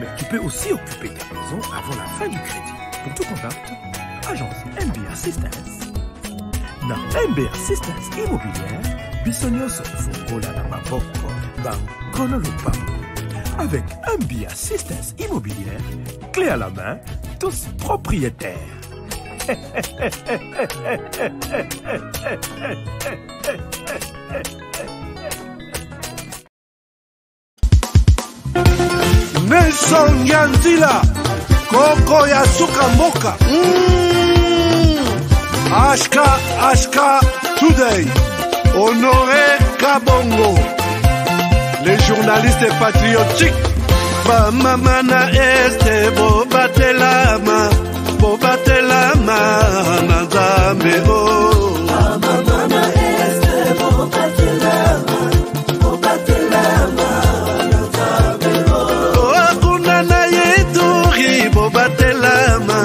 Mais tu peux aussi occuper ta maison avant la fin du crédit. Pour tout contact, agence MB Assistance. Na MB Assistance Immobilière, Bissonioso Fongola na Maboko, Nkolo Lupango. Avec MB Assistance Immobilière, clé à la main, tous propriétaires. Nelson Yanzila Koko ya suka mboka HK Today, Honoré Kabongo, les journalistes patriotiques. Bamamana este bobatelama nazambe o. Bamamana este bobatelama nazambe o. Akuna na yeturi bobatelama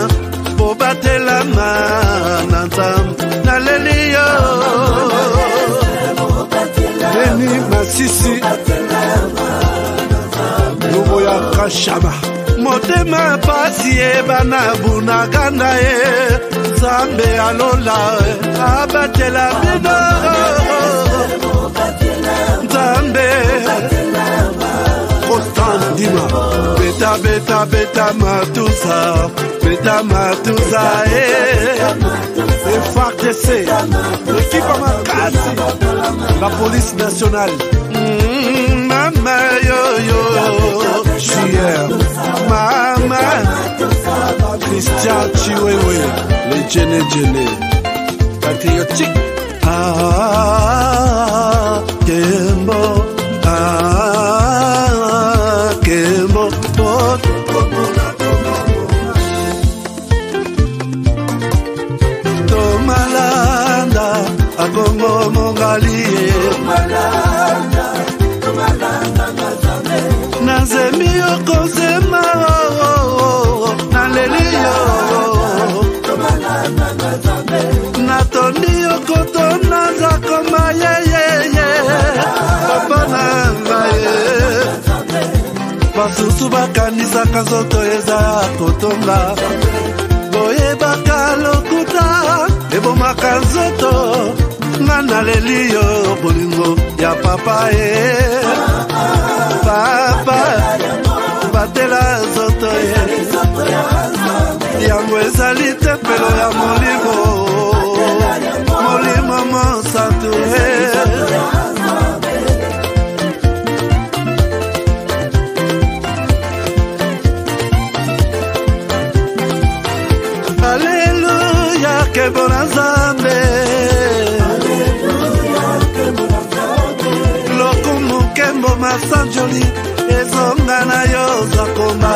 nazambe naleliyo. Deni Masisi Nubo ya Kashaba Motema pasi bana bunagana Zambe alola abatela bino Zambe Constant Dima Beta matusa et FARDC l'équipe Amakasi la police nationale Mama yo Chier Mama Christian Chiwewe les Djene patriotique Kembo Kembo Tomalanda Agongo Mongali Nazemi Okozema Naleliyo Natoni Okotona Zakoma Papa Nangaye Basusu bakanisa kazoto eza kotonga Boye bakalokuta ebomaka nzoto ngana leliyo bolingo ya papa papa batela nzoto yango ezali tempelo ya molimo mosantu Alléluia, que bon ensemble. Lokumu kembo masanjoli, ezonga na yo zakoma.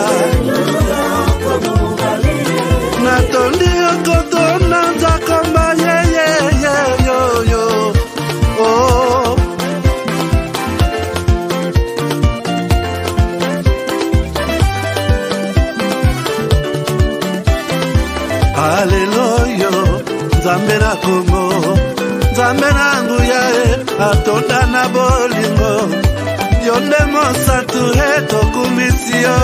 Natondi okotona zakoma, yo. Oh. Hallelujah, Nzambe na Kongo, Nzambe na nguya atonda na bolingo, yonde mosatu tokumisio,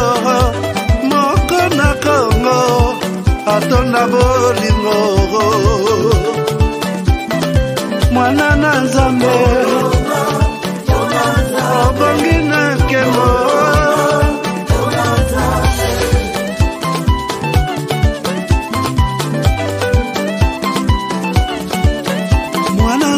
moko na Kongo, atonda bolingo, mwana na Nzambe, obongi na kemo. Mwana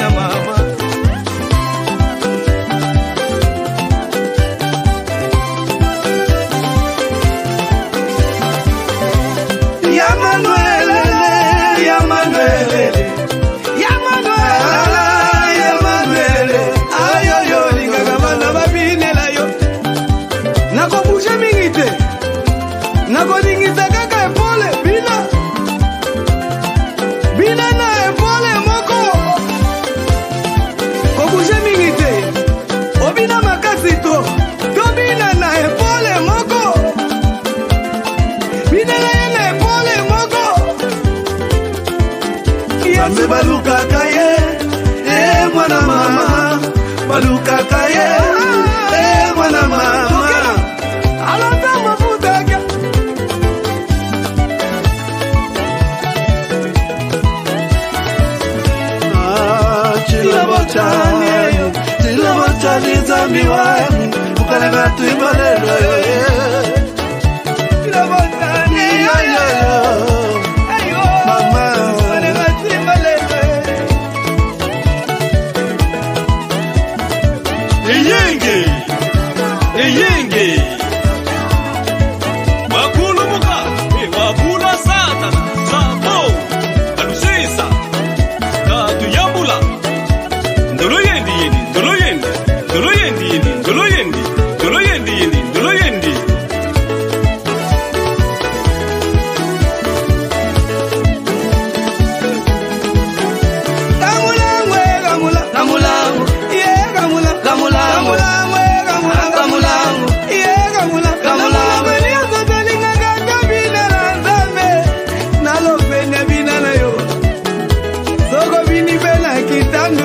mama Nzambe balukaka ye, mwana mama, balukaka ye, mwana mama. Alata mafutaka. Chila botani Nzambi wangu, ukalenga tuibalelo chila botani mama ukalenga tuibalelo Eyenge Wakulu muka wakula satana Sabo Alusisa Katu yambula Ndolo yendi Kitangu